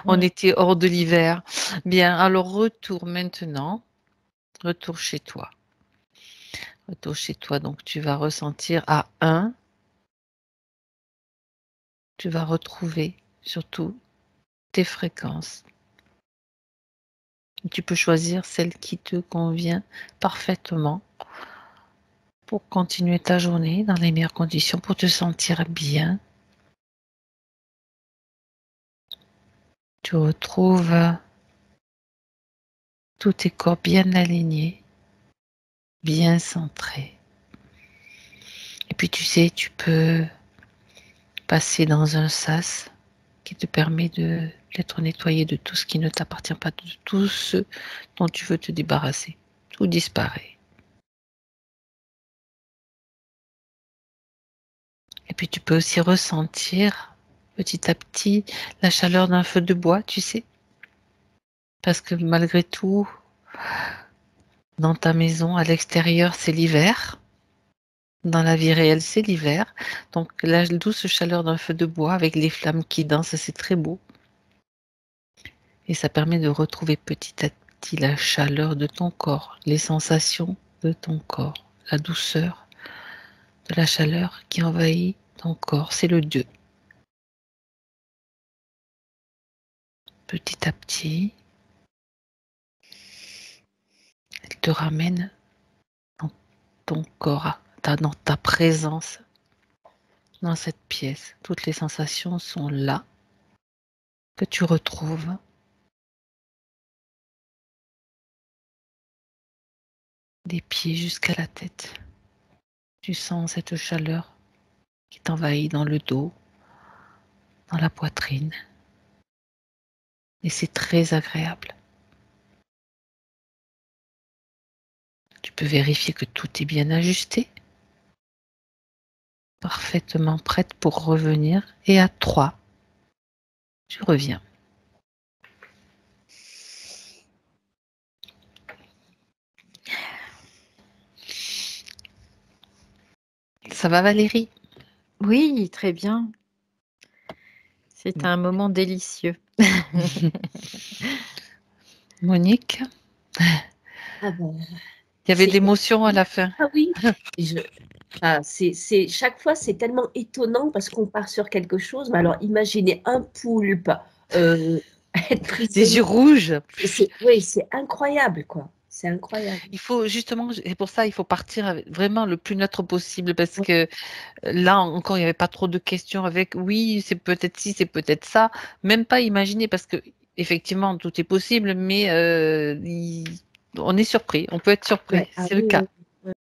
On Mmh. était hors de l'hiver. Bien, alors retour maintenant. Retour chez toi. Retour chez toi. Donc, tu vas ressentir à 1. Tu vas retrouver surtout tes fréquences. Tu peux choisir celle qui te convient parfaitement pour continuer ta journée dans les meilleures conditions, pour te sentir bien. Tu retrouves tous tes corps bien alignés, bien centrés. Et puis tu sais, tu peux passer dans un sas qui te permet d'être nettoyé de tout ce qui ne t'appartient pas, de tout ce dont tu veux te débarrasser. Tout disparaît. Et puis tu peux aussi ressentir petit à petit la chaleur d'un feu de bois, tu sais. Parce que malgré tout, dans ta maison, à l'extérieur, c'est l'hiver. Dans la vie réelle, c'est l'hiver. Donc la douce chaleur d'un feu de bois avec les flammes qui dansent, c'est très beau. Et ça permet de retrouver petit à petit la chaleur de ton corps, les sensations de ton corps, la douceur de la chaleur qui envahit ton corps. C'est le Dieu. Petit à petit, elle te ramène dans ton corps, dans ta présence, dans cette pièce. Toutes les sensations sont là, que tu retrouves. Des pieds jusqu'à la tête. Tu sens cette chaleur qui t'envahit dans le dos, dans la poitrine. Et c'est très agréable. Tu peux vérifier que tout est bien ajusté, parfaitement prête pour revenir. Et à 3, tu reviens. Ça va Valérie? Oui, très bien. C'est un moment délicieux. Monique, Ah ben, Il y avait de c'est l'émotion à la fin. ah oui, je chaque fois, c'est tellement étonnant parce qu'on part sur quelque chose, mais alors imaginez un poulpe, être Des yeux prisonnier, rouges. c'est oui, c'est incroyable, quoi. C'est incroyable. Il faut justement, et pour ça, il faut partir vraiment le plus neutre possible parce Ouais, que là encore, il n'y avait pas trop de questions avec oui, c'est peut-être ci, c'est peut-être ça. Même pas imaginer parce que effectivement, tout est possible, mais on est surpris, on peut être surpris, ouais, ah c'est le oui, cas. oui.